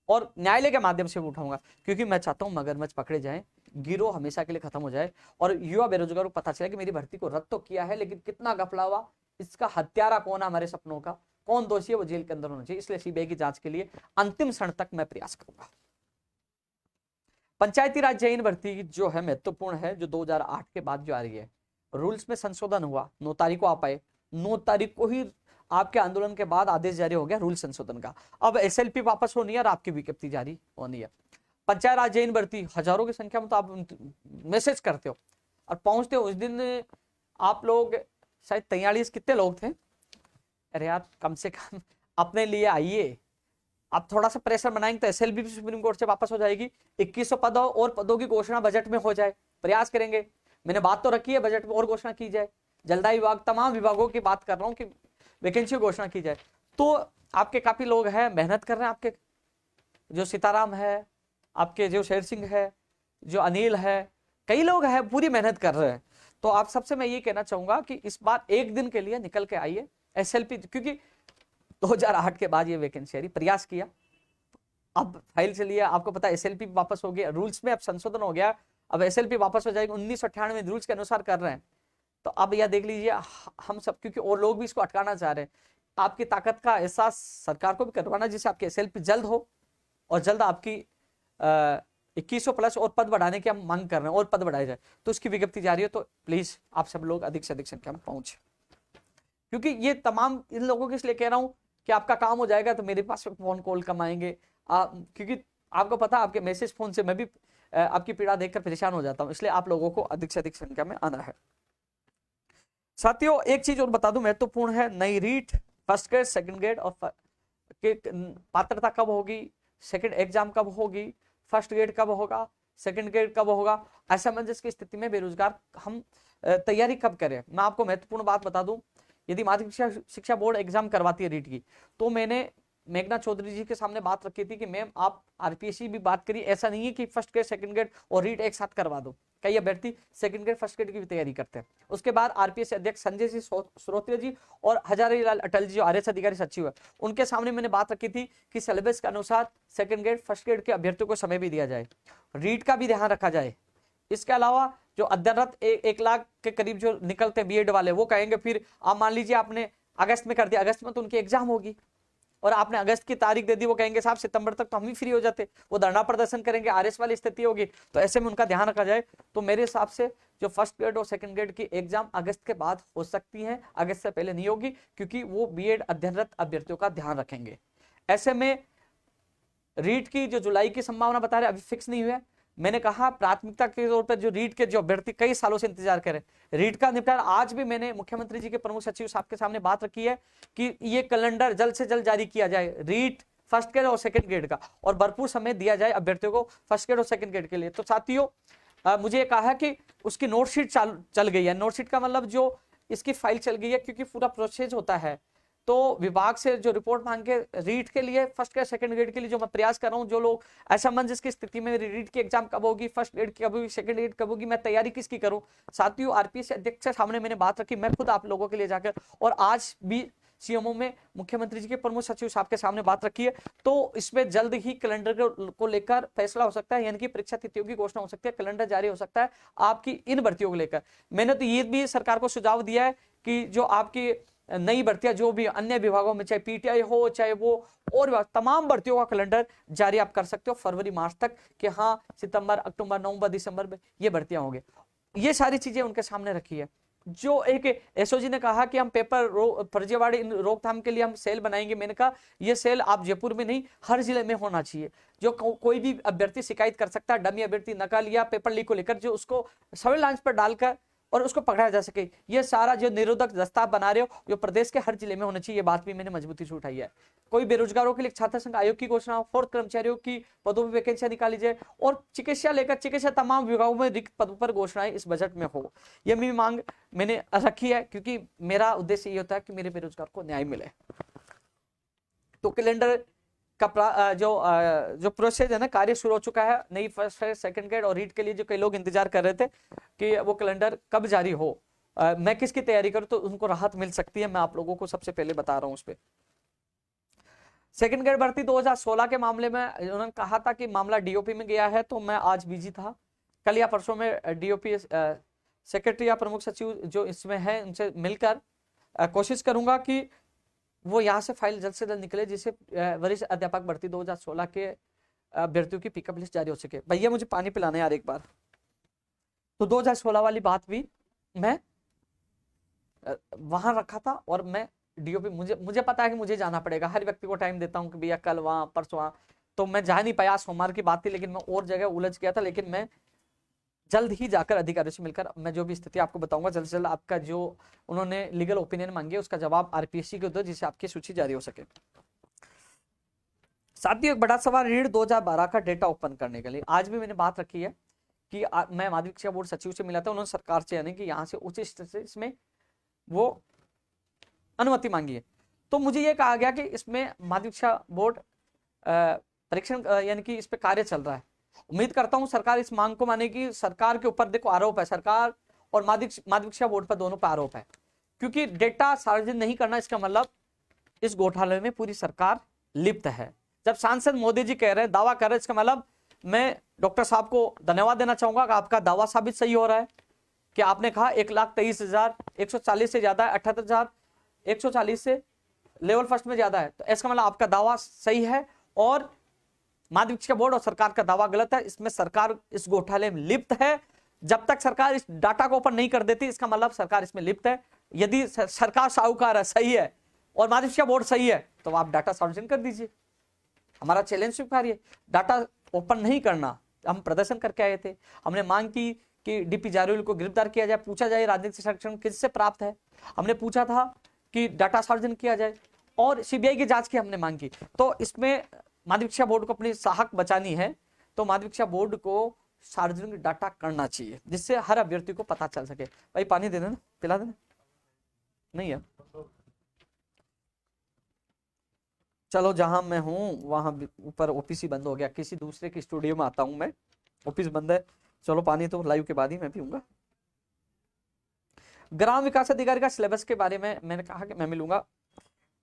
और न्यायालय के माध्यम से उठाऊंगा, क्योंकि मैं चाहता हूं मगरमच्छ पकड़े जाए, गिरोह हमेशा के लिए खत्म हो जाए और युवा बेरोजगारों को पता चले कि मेरी भर्ती को रद्द तो किया है, लेकिन कितना घपला हुआ, इसका हत्यारा कौन है हमारे सपनों का, कौन दोषी है, वो जेल के अंदर होना चाहिए। इसलिए सीबीआई की जांच के लिए अंतिम क्षण तक मैं प्रयास करूंगा। पंचायती राज जैन भर्ती जो है महत्वपूर्ण है, जो 2008 के बाद जो आ रही है, रूल्स में संशोधन हुआ। 9 तारीख को आप आए, 9 तारीख को ही आपके आंदोलन के बाद आदेश जारी हो गया रूल संशोधन का। अब एसएलपी वापस होनी है और आपकी विज्ञप्ति जारी होनी है। पंचायत राज जैन भर्ती हजारों की संख्या में तो आप मैसेज करते हो और पहुंचते हो। उस दिन आप लोग शायद 43 कितने लोग थे, अरे यार कम से कम अपने लिए आइए। आप थोड़ा सा प्रेशर बनाएंगे तो एसएलपी भी सुप्रीम कोर्ट से वापस हो जाएगी। 2100 पदों और पदों की घोषणा बजट में हो जाए, प्रयास करेंगे। मैंने बात तो रखी है बजट में और घोषणा की जाए। जलदाय विभाग, तमाम विभागों की बात कर रहा हूँ कि वैकेंसी घोषणा की जाए। तो आपके काफी लोग हैं, मेहनत कर रहे हैं। आपके जो सीताराम है, आपके जो शेर सिंह है, जो अनिल है, कई लोग हैं पूरी मेहनत कर रहे हैं। तो आप सबसे मैं ये कहना चाहूंगा कि इस बार एक दिन के लिए निकल के आइए एसएलपी, क्योंकि 2008 के बाद ये वैकेंसी आ रही, प्रयास किया, अब फाइल चली है। आपको पता है एसएलपी वापस हो गया, रूल्स में अब संशोधन हो गया, अब एसएलपी वापस हो जाएगी। 1998 रूल्स के अनुसार कर रहे हैं। तो अब यह देख लीजिए हम सब, क्योंकि और लोग भी इसको अटकाना चाह रहे हैं। आपकी ताकत का एहसास सरकार को भी करवाना, जिससे आपकी एसएलपी जल्द हो और जल्द आपकी 2100 प्लस और पद बढ़ाने की हम मांग कर रहे हैं, और पद बढ़ाए जाए। तो उसकी विज्ञप्ति जारी है, तो प्लीज आप सब लोग अधिक से अधिक संख्या में पहुंचे, क्योंकि ये तमाम इन लोगों के इसलिए कह रहा हूं कि आपका काम हो जाएगा तो मेरे पास फोन कॉल कम आएंगे। क्योंकि आपको पता, आपके मैसेज फोन से मैं भी आपकी पीड़ा देखकर परेशान हो जाता हूं, इसलिए आप लोगों को अधिक से अधिक संख्या में आना है। साथियों एक चीज और बता दूं, महत्वपूर्ण है, नई REET first grade, second grade और पात्रता कब होगी, सेकंड एग्जाम कब होगी, फर्स्ट ग्रेड कब होगा, सेकंड ग्रेड कब होगा, असमंजस की स्थिति में बेरोजगार हम तैयारी कब करें। मैं आपको महत्वपूर्ण बात बता दूं, यदि माध्यमिक शिक्षा बोर्ड एग्जाम करवाती है रीट की, तो मैंने मेघना चौधरी जी के सामने बात रखी थी कि मैम आप आरपीएससी भी बात करिए, ऐसा नहीं है कि फर्स्ट ग्रेड सेकंड ग्रेड और रीट एक साथ करवा दो। कई अभ्यर्थी सेकंड ग्रेड फर्स्ट ग्रेड की भी तैयारी करते हैं। उसके बाद आरपीएससी अध्यक्ष संजय सिंह श्रोत्रिय जी और हजारी लाल अटल जी जो आरएस अधिकारी सचिव है, उनके सामने मैंने बात रखी थी कि सिलेबस के अनुसार सेकंड ग्रेड फर्स्ट ग्रेड के अभ्यर्थियों को समय भी दिया जाए, रीट का भी ध्यान रखा जाए। इसके अलावा जो अध्ययनरत 1 लाख के करीब जो निकलते हैं बीएड वाले, वो कहेंगे फिर आप मान लीजिए आपने अगस्त में कर दिया, अगस्त में तो उनकी एग्जाम होगी और आपने अगस्त की तारीख दे दी, वो कहेंगे साहब सितंबर तक तो हम ही फ्री हो जाते, वो धरना प्रदर्शन करेंगे, आरएस वाली स्थिति होगी। तो ऐसे में उनका ध्यान रखा जाए। तो मेरे हिसाब से जो फर्स्ट ग्रेड और सेकंड ग्रेड की एग्जाम अगस्त के बाद हो सकती है, अगस्त से पहले नहीं होगी, क्योंकि वो बीएड अध्ययनरत अभ्यर्थियों का ध्यान रखेंगे। ऐसे में रीट की जो जुलाई की संभावना बता रहे, अभी फिक्स नहीं हुआ है। मैंने कहा प्राथमिकता के तौर पर जो रीट के जो अभ्यर्थी कई सालों से इंतजार करें, रीट का निपटारा आज भी मैंने मुख्यमंत्री जी के प्रमुख सचिव साहब के सामने बात रखी है कि ये कैलेंडर जल्द से जल्द जारी किया जाए रीट फर्स्ट ग्रेड और सेकंड ग्रेड का, और भरपूर समय दिया जाए अभ्यर्थियों को फर्स्ट ग्रेड और सेकंड ग्रेड के लिए। तो साथियों मुझे कहा है कि उसकी नोटशीट चल गई है। नोटशीट का मतलब जो इसकी फाइल चल गई है, क्योंकि पूरा प्रोसेस होता है। तो विभाग से जो रिपोर्ट मांग के रीट के लिए फर्स्ट ग्रेड सेकंड ग्रेड के लिए जो मैं प्रयास कर रहा हूं, जो लोग असमंजस की स्थिति में रीट की एग्जाम कब होगी, फर्स्ट ग्रेड कब होगी, सेकंड ग्रेड कब होगी, मैं तैयारी किसकी करूं। साथियों आरपीएससी अध्यक्ष के सामने मैंने बात रखी, मैं खुद आप लोगों के लिए जाकर, और आज भी सीएमओ में मुख्यमंत्री जी के प्रमुख सचिव साहब के सामने बात रखी है। तो इसमें जल्द ही कैलेंडर को लेकर फैसला हो सकता है, यानी कि परीक्षा तिथियों की घोषणा हो सकती है, कैलेंडर जारी हो सकता है आपकी इन भर्तियों को लेकर। मैंने तो ये भी सरकार को सुझाव दिया है कि जो आपकी नई भर्तियां जो भी अन्य विभागों में, चाहे पीटीआई हो चाहे वो और तमाम भर्तियों का कैलेंडर जारी आप कर सकते हो फरवरी मार्च तक, कि हाँ सितंबर अक्टूबर नवंबर दिसंबर में ये भर्तियां होंगे। ये सारी चीजें उनके सामने रखी है। जो एक एसओजी ने कहा कि हम पेपर फर्जीवाड़े रोकथाम के लिए हम सेल बनाएंगे, मैंने कहा ये सेल आप जयपुर में नहीं हर जिले में होना चाहिए। जो कोई भी अभ्यर्थी शिकायत कर सकता है, डमी अभ्यर्थी नकल या पेपर लीक को लेकर, जो उसको सर्विलांस पर डालकर और उसको पकड़ा जा सके, ये सारा जो निरोधक दस्ताव बना रहे हो जो प्रदेश के हर जिले में होना चाहिए। ये बात भी मैंने मजबूती से उठाई है। कोई बेरोजगारों के लिए छात्र संघ आयोग की घोषणा, फोर्थ कर्मचारियों की पदों पर वैकेंसियां निकाली जाए, और चिकित्सा लेकर चिकित्सा तमाम विभागों में रिक्त पदों पर घोषणाएं इस बजट में हो। यह भी मांग मैंने रखी है, क्योंकि मेरा उद्देश्य ये होता है कि मेरे बेरोजगार को न्याय मिले। तो कैलेंडर का जो प्रोसेस है ना, कार्य शुरू हो चुका है। नई फर्स्ट सेकंड ग्रेड और रीट के लिए जो कई लोग इंतजार कर रहे थे कि वो कैलेंडर कब जारी हो, मैं किसकी तैयारी करूं, तो उनको राहत मिल सकती है। मैं आप लोगों को सबसे पहले बता रहा हूं उस पर। सेकंड ग्रेड भर्ती 2016 के मामले में उन्होंने कहा था कि मामला डीओपी में गया है, तो मैं आज बिजी था। कल या परसों में डीओपी सेक्रेटरी या प्रमुख सचिव जो इसमें है उनसे मिलकर कोशिश करूंगा कि वो यहाँ से फाइल जल्द से जल्द निकले, जिससे वरिष्ठ अध्यापक भर्ती 2016 के अभ्यर्थियों की पिकअप लिस्ट जारी हो सके। भैया मुझे पानी पिलाना यार एक बार। तो 2016 वाली बात भी मैं वहां रखा था, और मैं डीओपी मुझे पता है कि मुझे जाना पड़ेगा, हर व्यक्ति को टाइम देता हूँ कि भैया कल वहां परसों वहां, तो मैं जा नहीं पाया। सोमवार की बात थी, लेकिन मैं और जगह उलझ गया था। लेकिन मैं जल्द ही जाकर अधिकारियों से मिलकर मैं जो भी स्थिति आपको बताऊंगा, जल्द से जल्द आपका जो उन्होंने लीगल ओपिनियन मांगे उसका जवाब आरपीएससी को दो, जिससे आपकी सूची जारी हो सके। साथियों एक बड़ा सवाल रीढ़ 2012 का डेटा ओपन करने के लिए आज भी मैंने बात रखी है कि मैं माध्यमिक शिक्षा बोर्ड सचिव से मिला था, उन्होंने सरकार से यानी कि यहाँ से उच्च स्तर से इसमें वो अनुमति मांगी है। तो मुझे ये कहा गया कि इसमें माध्यमिक शिक्षा बोर्ड परीक्षण यानी कि इस पे कार्य चल रहा है। उम्मीद करता हूं सरकार इस मांग को मानेगी। सरकार के ऊपर देखो आरोप है, सरकार और माध्यमिक शिक्षा बोर्ड पर दोनों पर आरोप है, क्योंकि डेटा सार्वजनिक नहीं करना इसका मतलब इस घोटाले में पूरी सरकार लिप्त है। जब सांसद मोदी जी कह रहे हैं, दावा कर रहे हैं, इसका मतलब मैं डॉक्टर साहब को धन्यवाद देना चाहूंगा कि आपका दावा साबित सही हो रहा है कि आपने कहा 1,23,140 से ज्यादा है, 78,140 से लेवल फर्स्ट में ज्यादा है, तो इसका मतलब आपका दावा सही है और माध्यमिक शिक्षा बोर्ड और सरकार का दावा गलत है। इसमें सरकार इस घोटाले में लिप्त है। जब तक सरकार इस डाटा को ओपन नहीं कर देती इसका मतलब सरकार इसमें लिप्त है। यदि सरकार साहूकार है, सही है और माध्यमिक शिक्षा बोर्ड सही है तो आप डाटा सार्वजनिक कर दीजिए। हमारा चैलेंज स्वीकारिए। डाटा ओपन नहीं करना, हम प्रदर्शन करके आए थे, हमने मांग की कि डीपी जारौल को गिरफ्तार किया जाए, पूछा जाए राजनीतिक संरक्षण किससे प्राप्त है, हमने पूछा था कि डाटा सार्वजनिक किया जाए और सीबीआई की जांच की हमने मांग की। तो इसमें माध्यमिक शिक्षा बोर्ड को अपनी साहक बचानी है तो माध्यमिक शिक्षा बोर्ड को सार्वजनिक डाटा करना चाहिए जिससे हर अभ्यर्थी को पता चल सके। भाई पानी दे देना, पिला देना। नहीं है, चलो जहां मैं हूं वहां ऊपर ओपीसी बंद हो गया, किसी दूसरे की स्टूडियो में आता हूं मैं, ऑफिस बंद है। चलो पानी तो लाइव के बाद ही मैं पीऊंगा। ग्राम विकास अधिकारी का सिलेबस के बारे में मैंने कहा कि मैं मिलूंगा।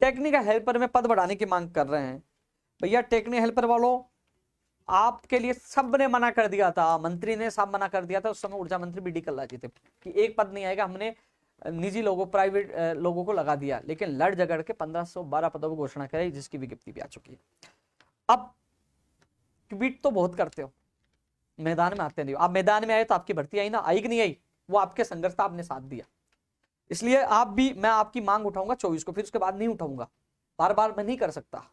टेक्निकल हेल्पर में पद बढ़ाने की मांग कर रहे हैं। भैया टेक्निकल हेल्पर वालों, आपके लिए सब ने मना कर दिया था, मंत्री ने सब मना कर दिया था उस समय, ऊर्जा मंत्री बी डी कल्ला जी थे कि एक पद नहीं आएगा। हमने निजी लोगों, प्राइवेट लोगों को लगा दिया, लेकिन लड़ झगड़ के 1512 पदों की घोषणा कराई जिसकी विज्ञप्ति भी आ चुकी है। अब ट्वीट तो बहुत करते हो, मैदान में आते नहीं हो। आप मैदान में आए तो आपकी भर्ती आई ना, आई कि नहीं आई, वो आपके संघर्ष था, आपने साथ दिया। इसलिए आप भी, मैं आपकी मांग उठाऊंगा 24 को, फिर उसके बाद नहीं उठाऊंगा, बार बार मैं नहीं कर सकता।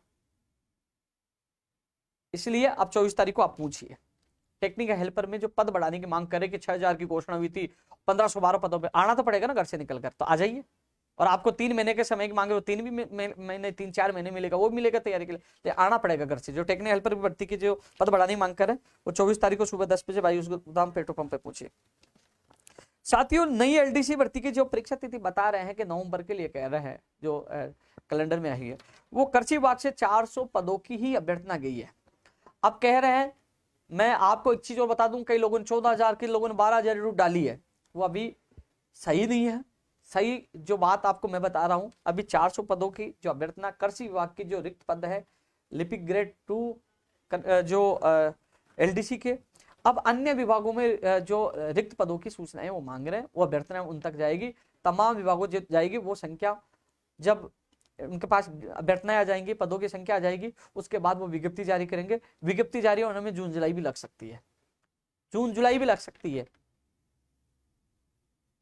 इसलिए अब 24 तारीख को आप पूछिए। टेक्निकल हेल्पर में जो पद बढ़ाने की मांग करे कि 6,000 की घोषणा हुई थी, 1512 पदों पे आना तो पड़ेगा ना घर से निकलकर, तो आ जाइए। और आपको 3 महीने के समय की मांगे, वो 3 भी महीने 3-4 महीने मिलेगा, वो मिलेगा तैयारी के लिए, तो आना पड़ेगा घर से। जो टेक्निकल हेल्पर की भर्ती की जो पद बढ़ाने की मांग करे वो 24 तारीख को सुबह 10 बजे वायुस गोदाम पेट्रोल पंप पे पूछिए। साथियों नई एलडीसी भर्ती की जो परीक्षा तिथि बता रहे हैं कि नवंबर के लिए कह रहे हैं, जो कैलेंडर में आई है, वो कृषि विभाग से 400 पदों की ही अभ्यर्थना गई है। अब कह रहे हैं, मैं आपको एक चीज और बता दूं, कई लोगों ने 14,000, कई लोगों ने 12,000 डाली है, वो अभी सही नहीं है। सही जो बात आपको मैं बता रहा हूं, अभी 400 पदों की जो अभ्यर्थना कृषि विभाग की जो रिक्त पद है लिपिक ग्रेड 2 जो एलडीसी के, अब अन्य विभागों में जो रिक्त पदों की सूचनाएं वो मांग रहे हैं, वो अभ्यर्थना उन तक जाएगी, तमाम विभागों जाएगी। वो संख्या जब उनके पास अभ्यर्थनाएं आ जाएंगी, पदों की संख्या आ जाएगी, उसके बाद वो विज्ञप्ति जारी करेंगे। विज्ञप्ति जारी होने में जून जुलाई भी लग सकती है, जून जुलाई भी लग सकती है,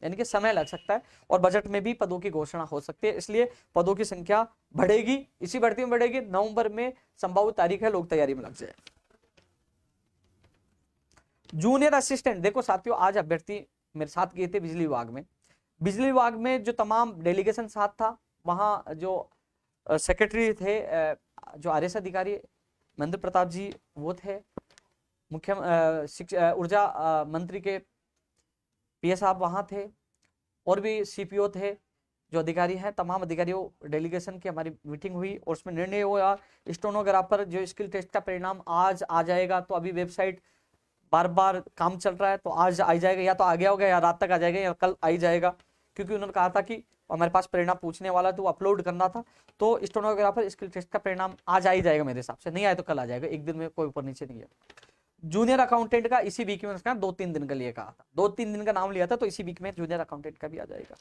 यानी कि समय लग सकता है। और बजट में भी पदों की घोषणा हो सकती है, इसलिए पदों की संख्या बढ़ेगी, इसी भर्ती में बढ़ेगी। नवंबर में संभावित तारीख है, लोग तैयारी में लग जाए। जूनियर असिस्टेंट, देखो साथियों आज अभ्यर्थी मेरे साथ गए थे बिजली विभाग में। बिजली विभाग में जो तमाम डेलीगेशन साथ था, वहां जो सेक्रेटरी थे, जो आरएस अधिकारी महेंद्र प्रताप जी वो थे, मुख्य ऊर्जा मंत्री के पीएस साहब वहां थे, और भी सीपीओ थे, जो अधिकारी हैं, तमाम अधिकारियों डेलीगेशन की हमारी मीटिंग हुई और उसमें निर्णय हुआ स्टेनोग्राफर जो स्किल टेस्ट का परिणाम आज आ जाएगा। तो अभी वेबसाइट बार बार काम चल रहा है, तो आज आ जाएगा, या तो आ गया होगा या रात तक आ जाएगा या कल आ ही जाएगा, क्योंकि उन्होंने कहा था कि हमारे पास परिणाम पूछने वाला तो अपलोड करना था। तो स्टेनोग्राफर स्किल टेस्ट का परिणाम आज आ ही जाएगा, मेरे हिसाब से नहीं आए तो कल आ जाएगा, एक दिन में कोई ऊपर नीचे नहीं है। जूनियर अकाउंटेंट का इसी वीक में 2-3 दिन के लिए कहा था, 2-3 दिन का नाम लिया था, तो इसी वीक में जूनियर अकाउंटेंट का भी आ जाएगा।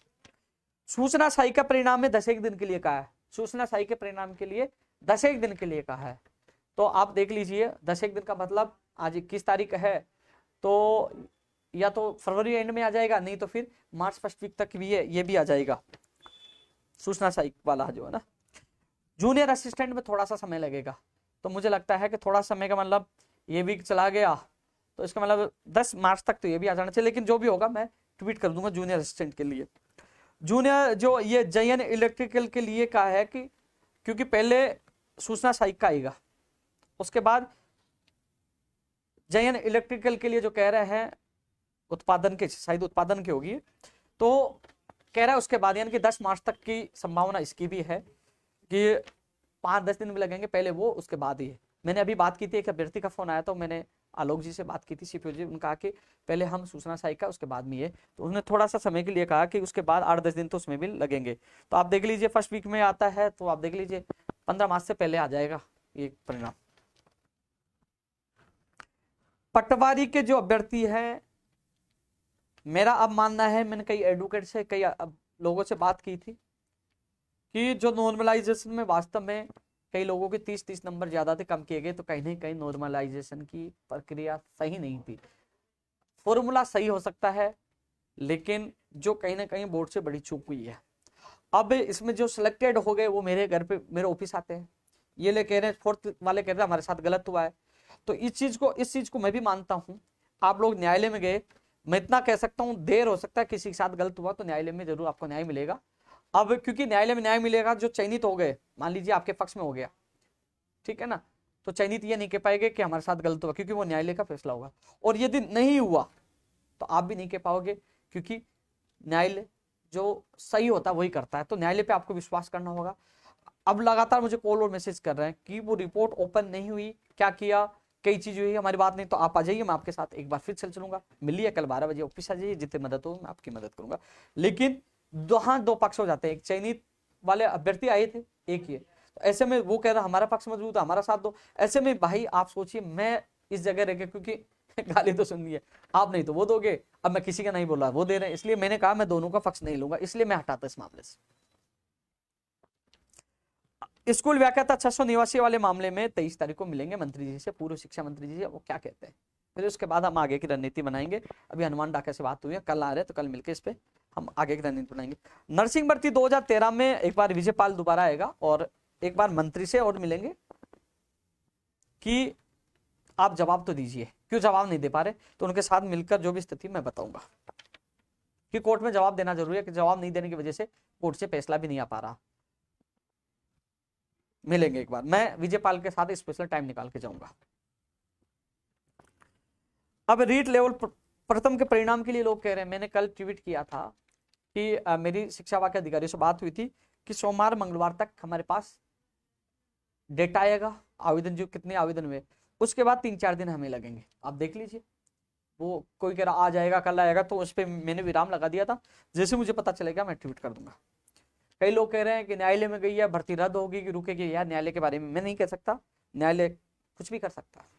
सूचना सहायी का परिणाम में 10 दिन के लिए कहा है, सूचना सहायी के परिणाम के लिए 10 दिन के लिए कहा है। तो आप देख लीजिए 10 दिन का मतलब आज 21 तारीख है, तो या तो फरवरी एंड में आ जाएगा, नहीं तो फिर मार्च फर्स्ट वीक तक भी ये भी आ जाएगा सूचना सहायक वाला जो है ना। जूनियर असिस्टेंट में थोड़ा सा समय लगेगा, तो मुझे लगता है कि थोड़ा समय का मतलब ये वीक चला गया तो इसका मतलब 10 मार्च तक तो ये भी आ जाना चाहिए, लेकिन जो भी होगा मैं ट्वीट कर दूंगा जूनियर असिस्टेंट के लिए। जूनियर जो ये जयन इलेक्ट्रिकल के लिए कहा है कि क्योंकि पहले सूचना सहायक का आएगा, उसके बाद जयन इलेक्ट्रिकल के लिए जो कह रहे हैं उत्पादन के, शायद उत्पादन की होगी, तो कह रहा है उसके बाद यानी कि 10 मार्च तक की संभावना इसकी भी है कि 5-10 दिन भी लगेंगे, पहले वो उसके बाद ही है। मैंने अभी बात की थी, एक अभ्यर्थी का फोन आया, तो मैंने आलोक जी से बात की थी, सीपीओ जी, उन्होंने कहा कि पहले हम सूचना सहायिका उसके बाद में ये, तो उन्होंने थोड़ा सा समय के लिए कहा कि उसके बाद 8-10 दिन तो उसमें भी लगेंगे। तो आप देख लीजिए फर्स्ट वीक में आता है तो आप देख लीजिए 15 मार्च से पहले आ जाएगा ये परिणाम। पटवारी के जो अभ्यर्थी है, मेरा अब मानना है, मैंने कई एडवोकेट से, कई लोगों से बात की थी कि जो नॉर्मलाइजेशन में वास्तव में कई लोगों के 30-30 नंबर ज्यादा थे, कम किए गए, तो कहीं ना कहीं नॉर्मलाइजेशन की प्रक्रिया सही नहीं थी। फॉर्मूला सही हो सकता है, लेकिन जो कहीं ना कहीं बोर्ड से बड़ी चूक हुई है। अब इसमें जो सिलेक्टेड हो गए वो मेरे घर पे, मेरे ऑफिस आते हैं, ये ले कह रहे हैं, फोर्थ वाले कह रहे हैं हमारे साथ गलत हुआ है। तो इस चीज को मैं भी मानता हूं। आप लोग न्यायालय में गए, मैं इतना कह सकता हूं, देर हो सकता है, किसी के साथ गलत हुआ तो न्यायालय में जरूर आपको न्याय मिलेगा। अब क्योंकि न्यायालय में न्याय मिलेगा, जो चयनित हो गए, मान लीजिए आपके पक्ष में हो गया, ठीक है ना, तो चयनित ये नहीं कह पाएंगे कि हमारे साथ गलत हुआ, क्योंकि वो न्यायालय का फैसला होगा। और यदि नहीं हुआ तो आप भी नहीं कह पाओगे, क्योंकि न्यायालय जो सही होता है वही करता है, तो न्यायालय पे आपको विश्वास करना होगा। अब लगातार मुझे कॉल और मैसेज कर रहे हैं कि वो रिपोर्ट ओपन नहीं हुई, क्या किया, कई चीज हुई, हमारी बात नहीं, तो आप आ जाइए, मैं आपके साथ एक बार फिर चल चलूंगा, मिलिए कल 12 बजे ऑफिस आ जाइए, जितने मदद हो मैं आपकी मदद करूंगा। लेकिन दो पक्ष हो जाते हैं, एक चयनित वाले अभ्यर्थी आए थे, एक ये, तो ऐसे में वो कह रहा हमारा पक्ष मजबूत है, हमारा साथ दो। ऐसे में भाई आप सोचिए, मैं इस जगह रह के, क्योंकि गाली तो सुननी है, आप नहीं तो वो दोगे, अब मैं किसी का नहीं बोला, वो दे रहे हैं, इसलिए मैंने कहा मैं दोनों का पक्ष नहीं लूंगा, इसलिए मैं हटाता इस मामले से। स्कूल व्याख्याता 600 निवासी वाले मामले में 23 तारीख को मिलेंगे मंत्री जी से, पूर्व शिक्षा मंत्री जी से, वो क्या कहते हैं, फिर उसके बाद हम आगे की रणनीति बनाएंगे। अभी हनुमान डाका से बात हुई है, कल आ रहे हैं, तो कल मिलकर इस पे हम आगे की रणनीति बनाएंगे। नर्सिंग भर्ती 2013 में एक बार विजय पाल दोबारा आएगा और एक बार मंत्री से और मिलेंगे कि आप जवाब तो दीजिए, क्यों जवाब नहीं दे पा रहे, तो उनके साथ मिलकर जो भी स्थिति मैं बताऊंगा कि कोर्ट में जवाब देना जरूरी है, कि जवाब नहीं देने की वजह से कोर्ट से फैसला भी नहीं आ पा रहा। मिलेंगे एक बार, मैं विजय पाल के साथ स्पेशल टाइम निकाल के जाऊंगा। अब रीट लेवल प्रथम के परिणाम के लिए लोग कह रहे हैं, मैंने कल ट्वीट किया था कि मेरी शिक्षा विभाग के अधिकारियों से बात हुई थी कि सोमवार मंगलवार तक हमारे पास डेटा आएगा, आवेदन जो कितने आवेदन हुए, उसके बाद 3-4 दिन हमें लगेंगे। आप देख लीजिए, वो कोई कह रहा आ जाएगा कल आएगा, तो उस पर मैंने विराम लगा दिया था, जैसे मुझे पता चलेगा मैं ट्वीट कर दूंगा। कई लोग कह रहे हैं कि न्यायालय में गई है, भर्ती रद्द होगी कि रुकेगी, यार न्यायालय के बारे में मैं नहीं कह सकता, न्यायालय कुछ भी कर सकता है।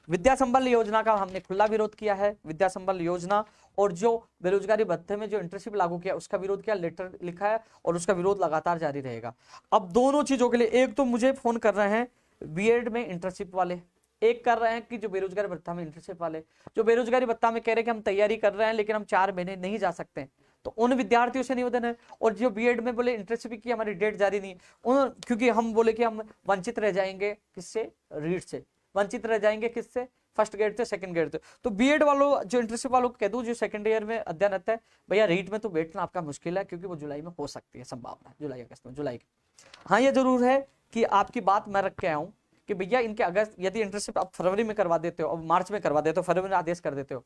विद्या संबल योजना का हमने खुला विरोध किया है, विद्या संबल योजना और जो बेरोजगारी भत्ते में जो इंटर्नशिप लागू किया उसका विरोध किया, लेटर लिखा है और उसका विरोध लगातार जारी रहेगा। अब दोनों चीजों के लिए, एक तो मुझे फोन कर रहे हैं बीएड में इंटर्नशिप वाले, एक कर रहे हैं कि जो बेरोजगारी भत्ता में इंटर्नशिप वाले, जो बेरोजगारी भत्ता में कह रहे हैं कि हम तैयारी कर रहे हैं लेकिन हम 4 महीने नहीं जा सकते, तो उन विद्यार्थियों से निवेदन है। और जो बीएड में बोले इंटर्नशिप की हमारी डेट जारी नहीं, उन क्योंकि हम बोले कि हम वंचित रह जाएंगे, किससे, रीट से वंचित रह जाएंगे, किससे, फर्स्ट ग्रेड से सेकंड ग्रेड से। तो बीएड वालों, जो इंटर्नशिप वालों को कह दूं जो सेकंड ईयर में अध्ययनरत है, भैया रीट में तो बैठना आपका मुश्किल है, क्योंकि वो जुलाई में हो सकती है, संभावना जुलाई अगस्त में, जुलाई की। हाँ ये जरूर है कि आपकी बात मैं रख के आया हूँ कि भैया इनके अगस्त, यदि इंटर्नशिप आप फरवरी में करवा देते हो, अब मार्च में करवा देते हो, फरवरी में आदेश कर देते हो,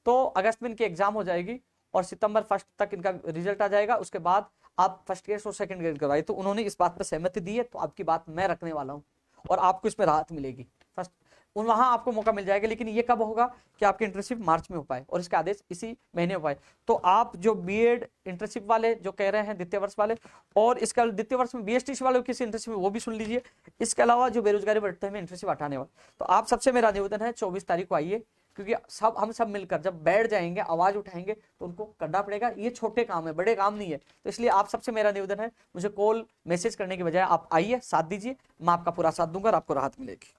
तो अगस्त में इनकी एग्जाम हो जाएगी और सितंबर 1 तक इनका रिजल्ट आ जाएगा, उसके बाद आप फर्स्ट ग्रेड और सेकंड ग्रेड करवाइए। तो उन्होंने इस बात पर सहमति दी है, तो आपकी बात मैं रखने वाला हूँ और आपको इसमें राहत मिलेगी, फर्स्ट वहां आपको मौका मिल जाएगा। लेकिन ये कब होगा कि आपकी इंटर्नशिप मार्च में हो पाए और इसका आदेश इसी महीने हो पाए। तो आप जो बीएड इंटर्नशिप वाले जो कह रहे हैं द्वितीय वर्ष वाले, और इसका द्वितीय वर्ष में बीएसटीसी वाले किसी इंटर्नशिप में, वो भी सुन लीजिए। इसके अलावा जो बेरोजगारी बढ़ते हैं इंटर्नशिप हटाने वाले, तो आप सबसे मेरा निवेदन है 24 तारीख को आइए, क्योंकि हम सब मिलकर जब बैठ जाएंगे, आवाज उठाएंगे, तो उनको करना पड़ेगा। ये छोटे काम है, बड़े काम नहीं है। तो इसलिए आप सबसे मेरा निवेदन है, मुझे कॉल मैसेज करने की बजाय आप आइए, साथ दीजिए, मैं आपका पूरा साथ दूंगा और आपको राहत मिलेगी।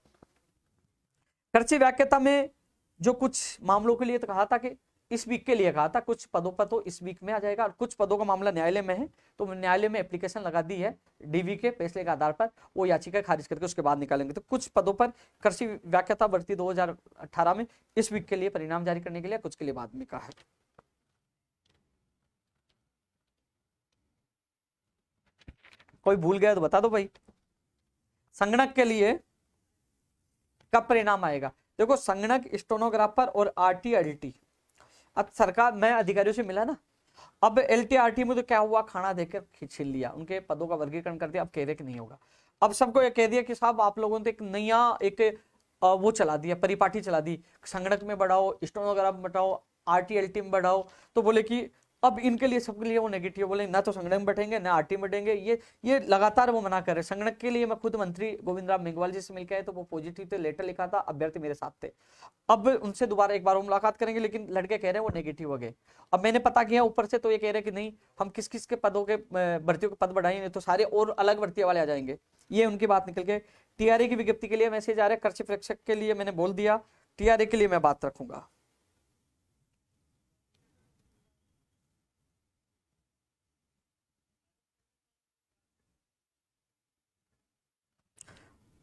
कृषि व्याख्याता में जो कुछ मामलों के लिए तो कहा था कि इस वीक के लिए कहा था, कुछ पदों पर तो इस वीक में आ जाएगा और कुछ पदों का मामला न्यायालय में है, तो न्यायालय में एप्लीकेशन लगा दी है डीवी के फैसले के आधार पर, वो याचिका खारिज करके उसके बाद निकालेंगे। तो कुछ पदों पर कृषि व्याख्याता भर्ती 2018 में इस वीक के लिए परिणाम जारी करने के लिए, कुछ के लिए बाद में कहा है। कोई भूल गया तो बता दो भाई। संगणक के लिए कब परिणाम आएगा? देखो, संगणक, स्टेनोग्राफर और RT-LT, अब सरकार, मैं अधिकारियों से मिला ना, अब LT-RT में तो क्या हुआ, खाना देकर छीन लिया, उनके पदों का वर्गीकरण कर दिया, अब कह रहे कि नहीं होगा। अब सबको ये कह दिया कि साहब आप लोगों ने एक नया एक वो चला दिया, परिपाटी चला दी, संगणक में बढ़ाओ, स्टेनोग्राफ में बढ़ाओ, RT-LT में बढ़ाओ। तो बोले कि अब इनके लिए, सबके लिए वो नेगेटिव, बोले ना तो संगणक में बैठेंगे ना RT में बैठेंगे। ये लगातार वो मना कर रहे। संगणक के लिए मैं खुद मंत्री गोविंद राम मेघवाल जी से मिलकर आए तो वो पॉजिटिव थे, लेटर लिखा था, अभ्यर्थी मेरे साथ थे। अब उनसे दोबारा एक बार वो मुलाकात करेंगे, लेकिन लड़के कह रहे हैं वो नेगेटिव हो गए। अब मैंने पता किया ऊपर से, तो ये कह रहे हैं कि नहीं, हम किस किस के पदों के भर्तियों के पद बढ़ाएंगे तो सारे और अलग भर्ती वाले आ जाएंगे। ये उनकी बात निकल के TRA की विज्ञप्ति के लिए मैसेज आ रहा है। कृषि प्रेक्षक के लिए मैंने बोल दिया, TRA के लिए मैं बात रखूंगा।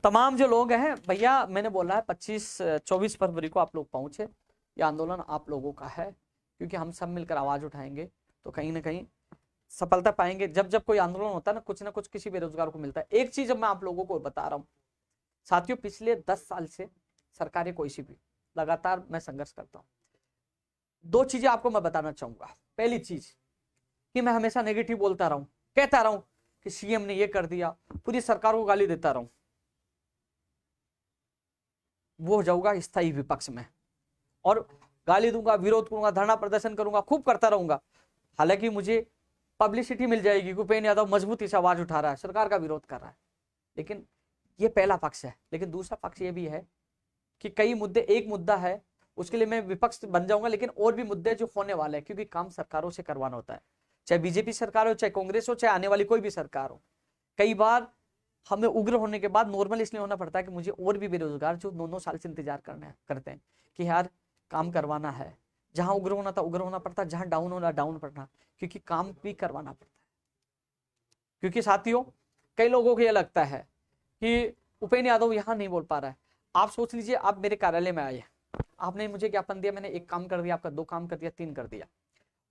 तमाम जो लोग हैं भैया, मैंने बोला है 24 फरवरी को आप लोग पहुंचे, ये आंदोलन आप लोगों का है, क्योंकि हम सब मिलकर आवाज उठाएंगे तो कहीं ना कहीं सफलता पाएंगे। जब जब कोई आंदोलन होता है ना कुछ किसी बेरोजगार को मिलता है। एक चीज अब मैं आप लोगों को बता रहा हूँ साथियों, पिछले 10 साल से सरकारें कोई सी भी लगातार मैं संघर्ष करता हूँ। दो चीजें आपको मैं बताना चाहूंगा। पहली चीज कि मैं हमेशा नेगेटिव बोलता रहा हूं, कहता रहा हूं कि CM ने ये कर दिया, पूरी सरकार को गाली देता रहा हूं, वो हो जाऊंगा स्थायी विपक्ष में और गाली दूंगा, विरोध करूंगा, धरना प्रदर्शन करूंगा, खूब करता रहूंगा। हालांकि मुझे पब्लिसिटी मिल जाएगी कि उपेंद्र यादव मजबूती से आवाज उठा रहा है, सरकार का विरोध कर रहा है। लेकिन ये पहला पक्ष है। लेकिन दूसरा पक्ष ये भी है कि कई मुद्दे, एक मुद्दा है उसके लिए मैं विपक्ष बन जाऊंगा, लेकिन और भी मुद्दे जो होने वाले हैं, क्योंकि काम सरकारों से करवाना होता है, चाहे बीजेपी सरकार हो, चाहे कांग्रेस हो, चाहे आने वाली कोई भी सरकार हो। कई बार हमें उग्र होने के बाद नॉर्मल इसलिए होना पड़ता है कि मुझे और भी बेरोजगार जो 9-9 साल से इंतजार करते हैं कि यार काम करवाना है। जहां उग्र होना था उग्र होना पड़ता, जहां डाउन होना डाउन पड़ना, क्योंकि काम भी करवाना पड़ता है। क्योंकि साथियों, कई लोगों को यह लगता है कि उपेंद्र यादव यहाँ नहीं बोल पा रहा है। आप सोच लीजिए, आप मेरे कार्यालय में आए, आपने मुझे ज्ञापन दिया, मैंने एक काम कर दिया, आपका 2 काम कर दिया, 3 कर दिया,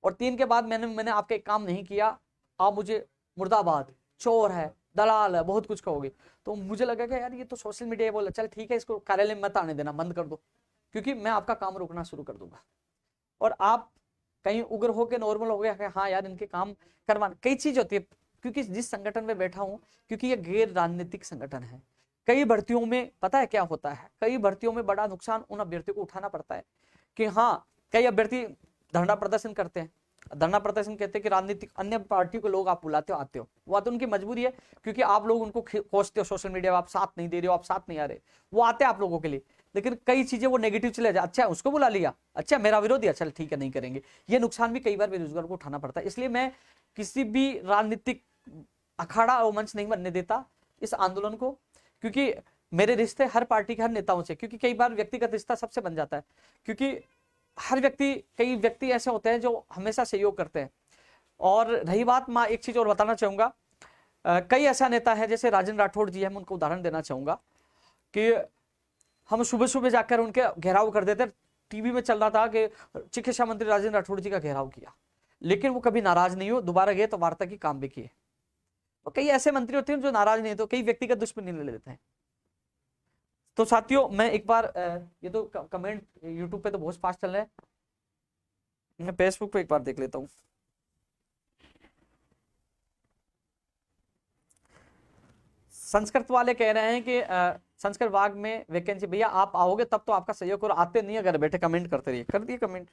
और 3 के बाद मैंने आपका एक काम नहीं किया, आप मुझे मुर्दाबाद, चोर है, दलाल है, बहुत कुछ कहोगे। तो मुझे लगा कि यार ये तो सोशल मीडिया बोला, चल ठीक है, इसको कार्यालय में मत आने देना, बंद कर दो, क्योंकि मैं आपका काम रोकना शुरू कर दूंगा। और आप कहीं उग्र होकर नॉर्मल हो गया, हाँ यार इनके काम करवाना, कई चीज होती है। क्योंकि जिस संगठन में बैठा हूं, क्योंकि ये गैर राजनीतिक संगठन है, कई भर्तियों में पता है क्या होता है, कई भर्तियों में बड़ा नुकसान उन अभ्यर्थियों को उठाना पड़ता है। कि हाँ, कई अभ्यर्थी धरना प्रदर्शन करते हैं, धरना प्रदर्शन कहते हैं कि राजनीतिक अन्य पार्टी को लोग आप बुलाते हो, आते हो, वो तो उनकी मजबूरी है, क्योंकि आप लोग उनको कोसते हो सोशल मीडिया, आप साथ नहीं दे रहे हो, आप साथ नहीं आ रहे, वो आते हैं आप लोगों के लिए। लेकिन कई चीजें वो नेगेटिव चले जाए, अच्छा उसको बुला लिया, अच्छा मेरा विरोधी, चल ठीक है नहीं करेंगे। ये नुकसान भी कई बार बेरोजगार को उठाना पड़ता है। इसलिए मैं किसी भी राजनीतिक अखाड़ा और मंच नहीं बनने देता इस आंदोलन को, क्योंकि मेरे रिश्ते हर पार्टी के हर नेताओं से, क्योंकि कई बार व्यक्तिगत रिश्ता सबसे बन जाता है, क्योंकि कई व्यक्ति ऐसे होते हैं जो हमेशा सहयोग करते हैं। और रही बात, मैं एक चीज और बताना चाहूंगा, कई ऐसा नेता है जैसे राजेंद्र राठौड़ जी है, मैं उनको उदाहरण देना चाहूंगा कि हम सुबह सुबह जाकर उनके घेराव कर देते। टीवी में चल रहा था कि चिकित्सा मंत्री राजेंद्र राठौड़ जी का घेराव किया, लेकिन वो कभी नाराज नहीं हो, दोबारा गए तो वार्ता की काम भी किए। तो कई ऐसे मंत्री होते हैं जो नाराज नहीं, तो कई व्यक्तिगत दुश्मनी ले लेते हैं। तो साथियों, मैं एक बार ये तो कमेंट यूट्यूब पे तो बहुत फास्ट चल रहा है, मैं फेसबुक पे एक बार देख लेता हूँ। संस्कृत वाले कह रहे हैं कि संस्कृत विभाग में वैकेंसी, भैया आप आओगे तब तो आपका सहयोग, और आते नहीं, अगर बैठे कमेंट करते रहिए। कर दिए कमेंट।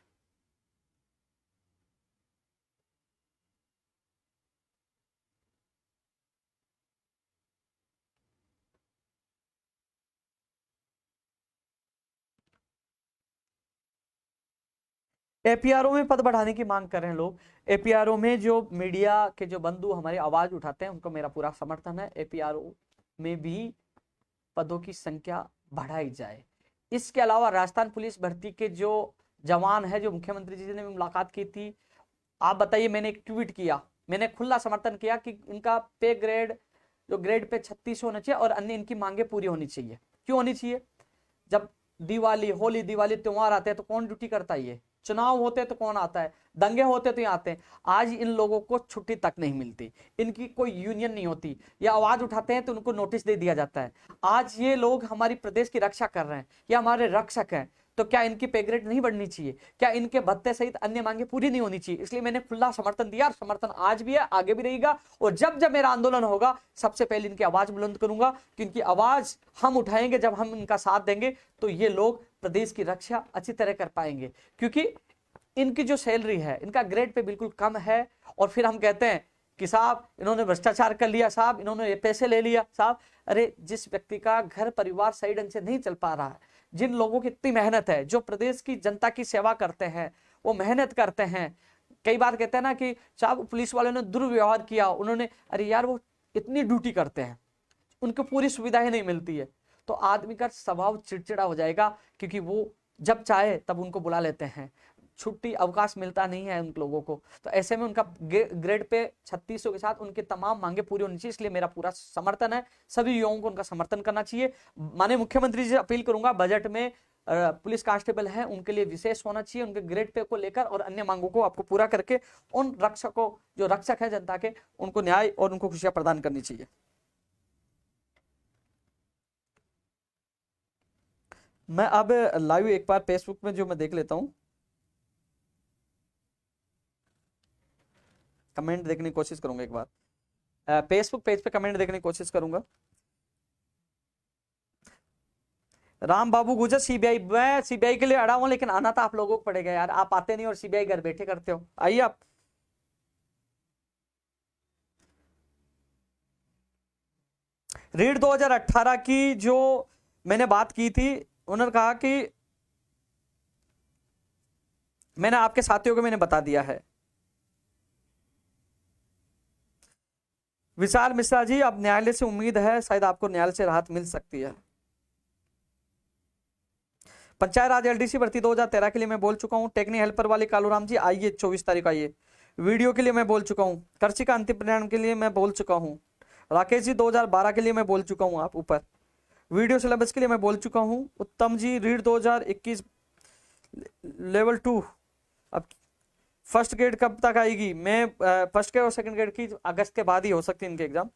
APRO में पद बढ़ाने की मांग कर रहे हैं लोग। APRO में जो मीडिया के जो बंधु हमारी आवाज उठाते हैं, उनको मेरा पूरा समर्थन है। APRO में भी पदों की संख्या बढ़ाई जाए। इसके अलावा राजस्थान पुलिस भर्ती के जो जवान है, जो मुख्यमंत्री जी ने मुलाकात की थी, आप बताइए, मैंने एक ट्वीट किया, मैंने खुला समर्थन किया कि इनका पे ग्रेड, जो ग्रेड पे 36 होना चाहिए, और अन्य इनकी मांगे पूरी होनी चाहिए। क्यों होनी चाहिए? जब दिवाली, होली, दिवाली त्योहार आते हैं तो कौन ड्यूटी करता है? ये चुनाव होते तो कौन आता है, दंगे होते तो यहाँ आते हैं। आज इन लोगों को छुट्टी तक नहीं मिलती, इनकी कोई यूनियन नहीं होती, या आवाज उठाते हैं तो उनको नोटिस दे दिया जाता है। आज ये लोग हमारी प्रदेश की रक्षा कर रहे हैं, या हमारे रक्षक हैं, तो क्या इनकी पे ग्रेड नहीं बढ़नी चाहिए? क्या इनके भत्ते सहित अन्य मांगे पूरी नहीं होनी चाहिए? इसलिए मैंने खुला समर्थन दिया, और समर्थन आज भी है, आगे भी रहेगा। और जब जब मेरा आंदोलन होगा, सबसे पहले इनकी आवाज बुलंद करूंगा, कि इनकी आवाज हम उठाएंगे। जब हम इनका साथ देंगे तो ये लोग प्रदेश की रक्षा अच्छी तरह कर पाएंगे, क्योंकि इनकी जो सैलरी है, इनका ग्रेड पे बिल्कुल कम है। और फिर हम कहते हैं कि साहब इन्होंने भ्रष्टाचार कर लिया, साहब इन्होंने ये पैसे ले लिया। साहब, अरे जिस व्यक्ति का घर परिवार सही ढंग से नहीं चल पा रहा है, जिन लोगों की इतनी मेहनत है, जो प्रदेश की जनता की सेवा करते हैं, वो मेहनत करते हैं। कई बार कहते हैं ना कि साहब पुलिस वालों ने दुर्व्यवहार किया, उन्होंने, अरे यार वो इतनी ड्यूटी करते हैं, उनको पूरी सुविधाएं नहीं मिलती है, तो आदमी का स्वभाव चिड़चिड़ा हो जाएगा, क्योंकि वो जब चाहे तब उनको बुला लेते हैं, छुट्टी अवकाश मिलता नहीं है उन लोगों को। तो ऐसे में उनका ग्रेड पे 3600 के साथ उनकी तमाम मांगे पूरी होनी चाहिए। इसलिए मेरा पूरा समर्थन है, सभी युवाओं को उनका समर्थन करना चाहिए। माननीय मुख्यमंत्री जी से अपील करूंगा, बजट में पुलिस कांस्टेबल हैं उनके लिए विशेष होना चाहिए, उनके ग्रेड पे को लेकर, और अन्य मांगों को आपको पूरा करके उन रक्षकों, जो रक्षक है जनता के, उनको न्याय और उनको खुशियां प्रदान करनी चाहिए। मैं अब लाइव एक बार फेसबुक में जो मैं देख लेता हूं, कमेंट देखने की कोशिश करूंगा। एक बार फेसबुक पेज पे कमेंट देखने की कोशिश करूंगा। राम बाबू गुजर, सीबीआई, मैं सीबीआई के लिए अड़ा हूं, लेकिन आना तो आप लोगों को पड़ेगा यार, आप आते नहीं और सीबीआई घर बैठे करते हो। आइए आप। रीड 2018 की जो मैंने बात की थी, उन्होंने कहा कि मैंने आपके साथियों को मैंने बता दिया है। विशाल मिश्रा जी, अब न्यायालय से उम्मीद है, शायद आपको न्यायालय से राहत मिल सकती है। पंचायत राज एलडीसी भर्ती 2013 के लिए मैं बोल चुका हूं। टेक्निक हेल्पर वाले कालूराम जी आइए, 24 तारीख आइए। वीडियो के लिए मैं बोल चुका हूं। कर्सी का अंतिम परिणाम के लिए मैं बोल चुका हूं। राकेश जी 2012 के लिए मैं बोल चुका हूं। आप ऊपर वीडियो सिलेबस के लिए मैं बोल चुका हूं। उत्तम जी, रीड 2021 लेवल 2, अब फर्स्ट ग्रेड कब तक आएगी? मैं फर्स्ट ग्रेड और सेकंड ग्रेड की अगस्त के बाद ही हो सकती है इनके एग्जाम।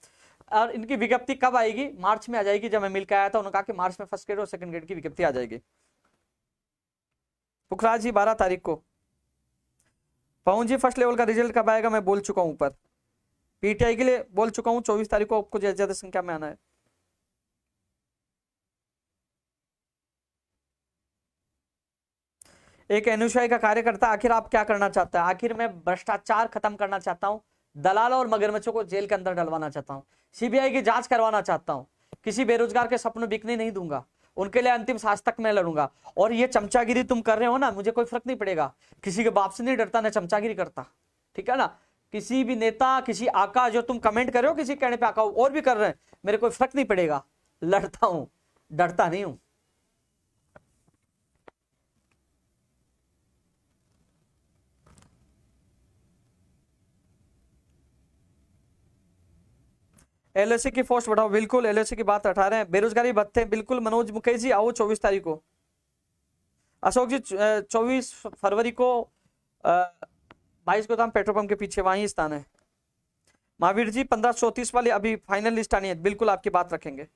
और इनकी विज्ञप्ति कब आएगी? मार्च में आ जाएगी। जब मैं मिल के आया था, उन्होंने कहा कि मार्च में फर्स्ट ग्रेड और सेकंड ग्रेड की विज्ञप्ति आ जाएगी। पुखराज जी 12 तारीख को। पवन जी, फर्स्ट लेवल का रिजल्ट कब आएगा? मैं बोल चुका हूं ऊपर। पीटीआई के लिए बोल चुका हूं, 24 तारीख को आपको ज्यादा संख्या में आना है। एक एनएसयूआई का कार्यकर्ता, आखिर आप क्या करना चाहता है? आखिर मैं भ्रष्टाचार खत्म करना चाहता हूं, दलालों और मगरमच्छों को जेल के अंदर डलवाना चाहता हूं, सीबीआई की जांच करवाना चाहता हूं, किसी बेरोजगार के सपने बिकने नहीं दूंगा, उनके लिए अंतिम सांस तक मैं लड़ूंगा। और ये चमचागिरी तुम कर रहे हो ना, मुझे कोई फर्क नहीं पड़ेगा, किसी के बाप से नहीं डरता, ना चमचागिरी करता, ठीक है ना। किसी भी नेता, किसी आका, जो तुम कमेंट कर रहे हो किसी कहने पे आका और भी कर रहे हैं, मेरे कोई फर्क नहीं पड़ेगा, लड़ता हूं, डरता नहीं हूं। एलएससी की पोस्ट बढ़ाओ, बिल्कुल एलएससी की बात हटा रहे हैं। बेरोजगारी भत्ते, बिल्कुल। मनोज मुकेश जी आओ 24 तारीख को। अशोक जी 24 फरवरी को 22 गोदाम पेट्रोल पंप के पीछे, वहीं स्थान है। महावीर जी 1534 वाली अभी फाइनल लिस्ट आनी है, बिल्कुल आपकी बात रखेंगे।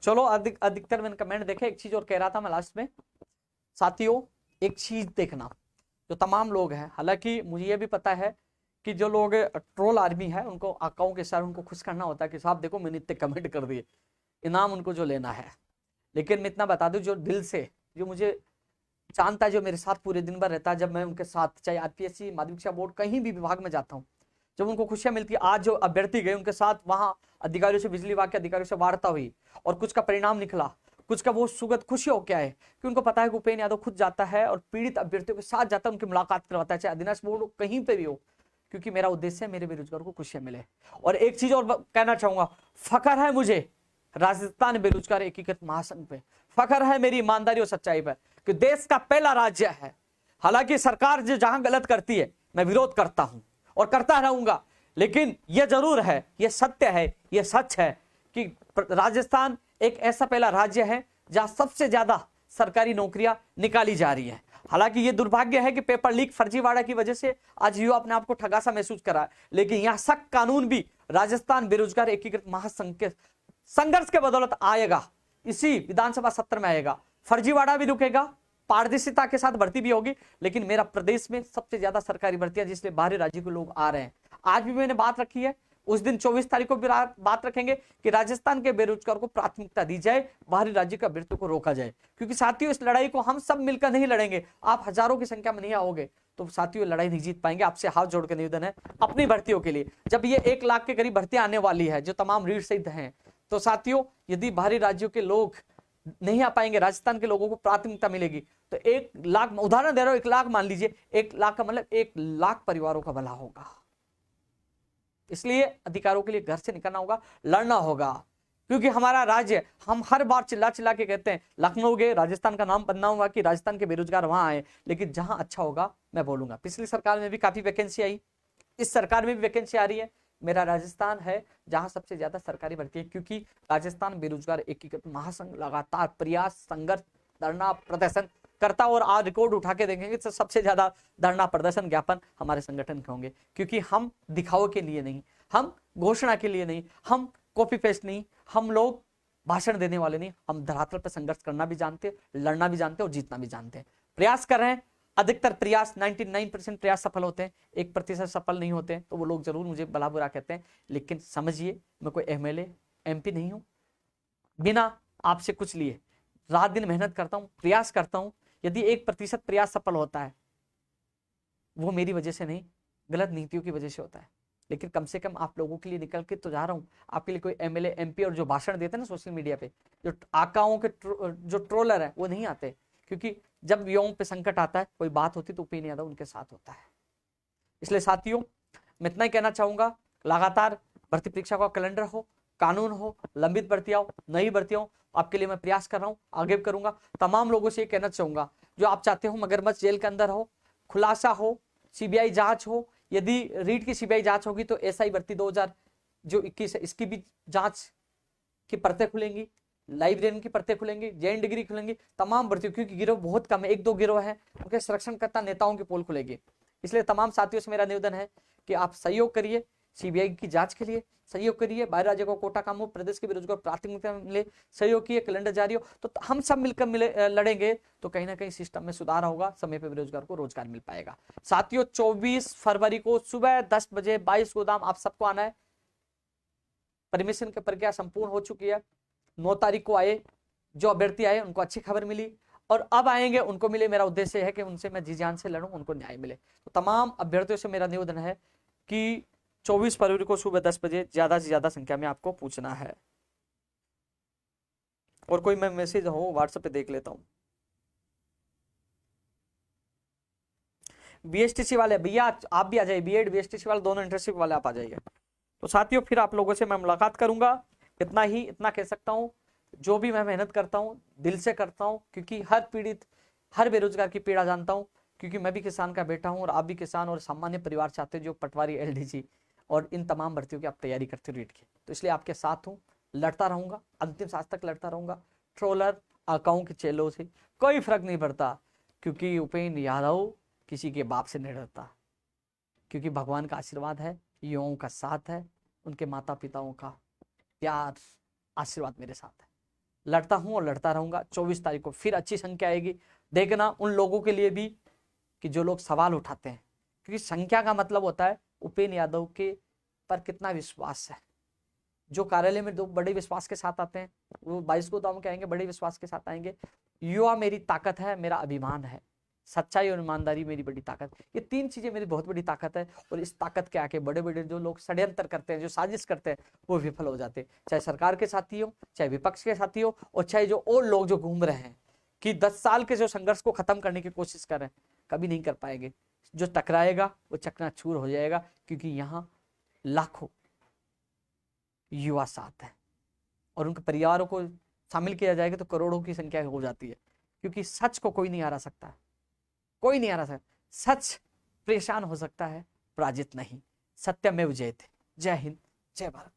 चलो, अधिकतर मैंने कमेंट देखे। एक चीज और कह रहा था मैं लास्ट में, साथियों एक चीज देखना, जो तमाम लोग हैं, हालांकि मुझे ये भी पता है कि जो लोग ट्रोल आर्मी है, उनको आकाओं के साथ उनको खुश करना होता है कि साहब देखो मैंने इतने कमेंट कर दिए, इनाम उनको जो लेना है। लेकिन मैं इतना बता दूं, जो दिल से, जो मुझे जानता है, जो मेरे साथ पूरे दिन भर रहता है, जब मैं उनके साथ चाहे आरपीएससी, माध्यमिक शिक्षा बोर्ड, कहीं भी विभाग में जाता हूँ, जब उनको खुशियां मिलती है। आज जो अभ्यर्थी गए, उनके साथ वहां अधिकारियों से, बिजली विभाग के अधिकारियों से वार्ता हुई, और कुछ का परिणाम निकला, कुछ का वो सुगत खुशी हो क्या है कि उनको पता है कि उपेंद्र यादव खुद जाता है और पीड़ित अभ्यर्थियों के साथ जाता है, उनकी मुलाकात करवाता है, चाहे अविनाश बोर्ड हो, कहीं पे भी हो, क्योंकि मेरा उद्देश्य है मेरे बेरोजगार को खुशियां मिले। और एक चीज और कहना चाहूंगा, फखर है मुझे राजस्थान बेरोजगार एकीकृत महासंघ पे, फखर है मेरी ईमानदारी और सच्चाई पर, कि देश का पहला राज्य है। हालांकि सरकार जो जहां गलत करती है, मैं विरोध करता हूं और करता रहूंगा, लेकिन यह जरूर है, यह सत्य है, यह सच है कि राजस्थान एक ऐसा पहला राज्य है जहां सबसे ज्यादा सरकारी नौकरियां निकाली जा रही हैं। हालांकि ये दुर्भाग्य है कि पेपर लीक फर्जीवाड़ा की वजह से आज युवा अपने आप को ठगा सा महसूस कर रहा है, लेकिन यहां सख्त कानून भी राजस्थान बेरोजगार एकीकृत महासंघ के संघर्ष के बदौलत आएगा, इसी विधानसभा सत्र में आएगा। फर्जीवाड़ा भी रुकेगा, पारदर्शिता के साथ भर्ती भी होगी, लेकिन मेरा प्रदेश में सबसे ज्यादा सरकारी भर्तियां जिसलिए बाहरी राज्य के लोग आ रहे हैं। आज भी मैंने बात रखी है, उस दिन 24 तारीख को भी बात रखेंगे कि राजस्थान के बेरोजगार को प्राथमिकता दी जाए, बाहरी राज्य का भर्ती को रोका जाए, क्योंकि साथियों इस लड़ाई को हम सब मिलकर नहीं लड़ेंगे। आप हजारों की संख्या में नहीं आओगे तो साथियों लड़ाई नहीं जीत पाएंगे। आपसे हाथ जोड़कर निवेदन है अपनी भर्तियों के लिए, जब ये 1 लाख के करीब भर्तियां आने वाली है जो तमाम रीढ़ सिद्ध हैं, तो साथियों यदि बाहरी राज्यों के लोग नहीं आ पाएंगे, राजस्थान के लोगों को प्राथमिकता मिलेगी, तो 1 लाख, उदाहरण दे रहा हूं, 1 लाख मान लीजिए, 1 लाख का मतलब 1 लाख परिवारों का भला होगा। इसलिए अधिकारों के लिए घर से निकलना होगा, लड़ना होगा, क्योंकि हमारा राज्य, हम हर बार चिल्ला चिल्ला के कहते हैं लखनऊ गए, राजस्थान का नाम बनना होगा कि राजस्थान के बेरोजगार वहां आए, लेकिन जहां अच्छा होगा मैं बोलूंगा। पिछली सरकार में भी काफी वैकेंसी आई, इस सरकार में भी वैकेंसी आ रही है। मेरा राजस्थान है जहां सबसे ज्यादा सरकारी भर्ती है, क्योंकि राजस्थान बेरोजगार एकीकृत महासंघ लगातार प्रयास, संघर्ष, धरना, प्रदर्शन करता, और आज रिकॉर्ड उठा के देखेंगे तो सबसे ज्यादा धरना, प्रदर्शन, ज्ञापन हमारे संगठन के होंगे, क्योंकि हम दिखावे के लिए नहीं, हम घोषणा के लिए नहीं, हम कॉपी पेस्ट नहीं, हम लोग भाषण देने वाले नहीं, हम धरातल पर संघर्ष करना भी जानते, लड़ना भी जानते और जीतना भी जानते हैं। प्रयास कर रहे हैं, अधिकतर प्रयास 99% प्रयास सफल होते हैं, 1% सफल नहीं होते हैं, तो वो लोग जरूर मुझे भला बुरा कहते हैं, लेकिन समझिए मैं कोई MLA MP नहीं हूं, बिना आपसे कुछ लिए रात दिन मेहनत करता हूं, प्रयास करता हूं। यदि 1% प्रयास सफल होता है वो मेरी वजह से नहीं, गलत नीतियों की वजह से होता है, लेकिन कम से कम आप लोगों के लिए निकल के तो जा रहा हूं। आपके लिए कोई MLA MP और जो भाषण देते हैं ना सोशल मीडिया पे, जो आकाओं के जो ट्रोलर है वो नहीं आते, क्योंकि जब युवाओं पे संकट आता है, कोई बात होती तो उपेंद्र यादव उनके साथ होता है। इसलिए साथियों मैं इतना ही कहना चाहूंगा, लगातार भर्ती परीक्षा का कैलेंडर हो, कानून हो, लंबित भर्तियां हो, नई भर्तियां हो, आपके लिए मैं प्रयास कर रहा हूं, आगे भी करूंगा। तमाम लोगों से ये कहना चाहूंगा, जो आप चाहते हो मगरमच्छ जेल के अंदर हो, खुलासा हो, CBI जांच हो, यदि रीट की CBI जांच होगी तो SI भर्ती 2021 है, इसकी भी जांच की परतें खुलेंगी, लाइब्रेरियन की परतें खुलेंगी, जैन डिग्री खुलेंगी, तमाम भर्तियों, क्योंकि गिरोह बहुत कम है, 1-2 गिरोह है, उनके संरक्षणकर्ता नेताओं की पोल खुलेगी। इसलिए तमाम साथियों से मेरा निवेदन है कि आप सहयोग करिए, CBI की जांच के लिए सहयोग करिए, बाहर राज्य को कोटा काम हो, प्रदेश के बेरोजगार प्राथमिकता मिले, सहयोग किए, कैलेंडर जारी हो, तो हम सब मिलकर लड़ेंगे तो कहीं ना कहीं सिस्टम में सुधार होगा, समय पे बेरोजगार को रोजगार मिल पाएगा। साथियों 24 फरवरी को सुबह 10 बजे 22 गोदाम आप सबको आना है। परमिशन की प्रक्रिया संपूर्ण हो चुकी है। 9 तारीख को आए, जो अभ्यर्थी आए उनको अच्छी खबर मिली, और अब आएंगे उनको मिले। मेरा उद्देश्य है कि उनसे मैं जी जान से लड़ूं, उनको न्याय मिले। तो तमाम अभ्यर्थियों से मेरा निवेदन है कि 24 फरवरी को सुबह 10 बजे ज्यादा से ज्यादा संख्या में आपको पूछना है। और कोई मैं मैसेज हो व्हाट्सएप पे देख लेता हूं। BSTC वाले भैया आप भी आ जाइए, B.Ed BSTC वाले दोनों इंटर्नशिप वाले आप आ जाइए। तो साथियों फिर आप लोगों से मैं मुलाकात करूंगा। इतना कह सकता हूं, जो भी मैं मेहनत करता हूं दिल से करता हूं, क्योंकि हर पीड़ित, हर बेरोजगार की पीड़ा जानता हूं, क्योंकि मैं भी किसान का बेटा हूं और आप भी किसान और सामान्य परिवार चाहते हो, जो पटवारी, LDC और इन तमाम भर्तियों की आप तैयारी करते हो रीट की। तो इसलिए आपके साथ हूं, लड़ता रहूंगा, अंतिम सांस तक लड़ता रहूंगा। ट्रोलर, आकाओं के चेलों से कोई फर्क नहीं पड़ता, क्योंकि उपेंद्र यादव किसी के बाप से नहीं डरता, क्योंकि भगवान का आशीर्वाद है, युवाओं का साथ है, उनके माता पिताओं का प्यार, आशीर्वाद मेरे साथ है। लड़ता हूं और लड़ता रहूंगा। 24 तारीख को फिर अच्छी संख्या आएगी। देखना उन लोगों के लिए भी कि जो लोग सवाल उठाते हैं, क्योंकि संख्या का मतलब होता है उपेंद्र यादव के पर कितना विश्वास है। जो कार्यालय में 2 बड़े विश्वास के साथ आते हैं, वो 22 को दाम के आएंगे, बड़े विश्वास के साथ आएंगे। युवा मेरी ताकत है, मेरा अभिमान है, सच्चाई और ईमानदारी मेरी बड़ी ताकत, ये 3 चीजें मेरी बहुत बड़ी ताकत है। और इस ताकत के आके बड़े बड़े जो लोग षड्यंत्र करते हैं, जो साजिश करते हैं, वो विफल हो जाते हैं, चाहे सरकार के साथी हो, चाहे विपक्ष के साथी हो, और चाहे जो और लोग जो घूम रहे हैं कि 10 साल के जो संघर्ष को खत्म करने की कोशिश कर रहे हैं, कभी नहीं कर पाएंगे। जो टकराएगा वो चकनाचूर हो जाएगा, क्योंकि यहाँ लाखों युवा साथ है, और उनके परिवारों को शामिल किया जाएगा तो करोड़ों की संख्या हो जाती है, क्योंकि सच को कोई नहीं हरा सकता, कोई नहीं हरा सकता। सच परेशान हो सकता है, पराजित नहीं। सत्यमेव जयते। जय हिंद, जय भारत।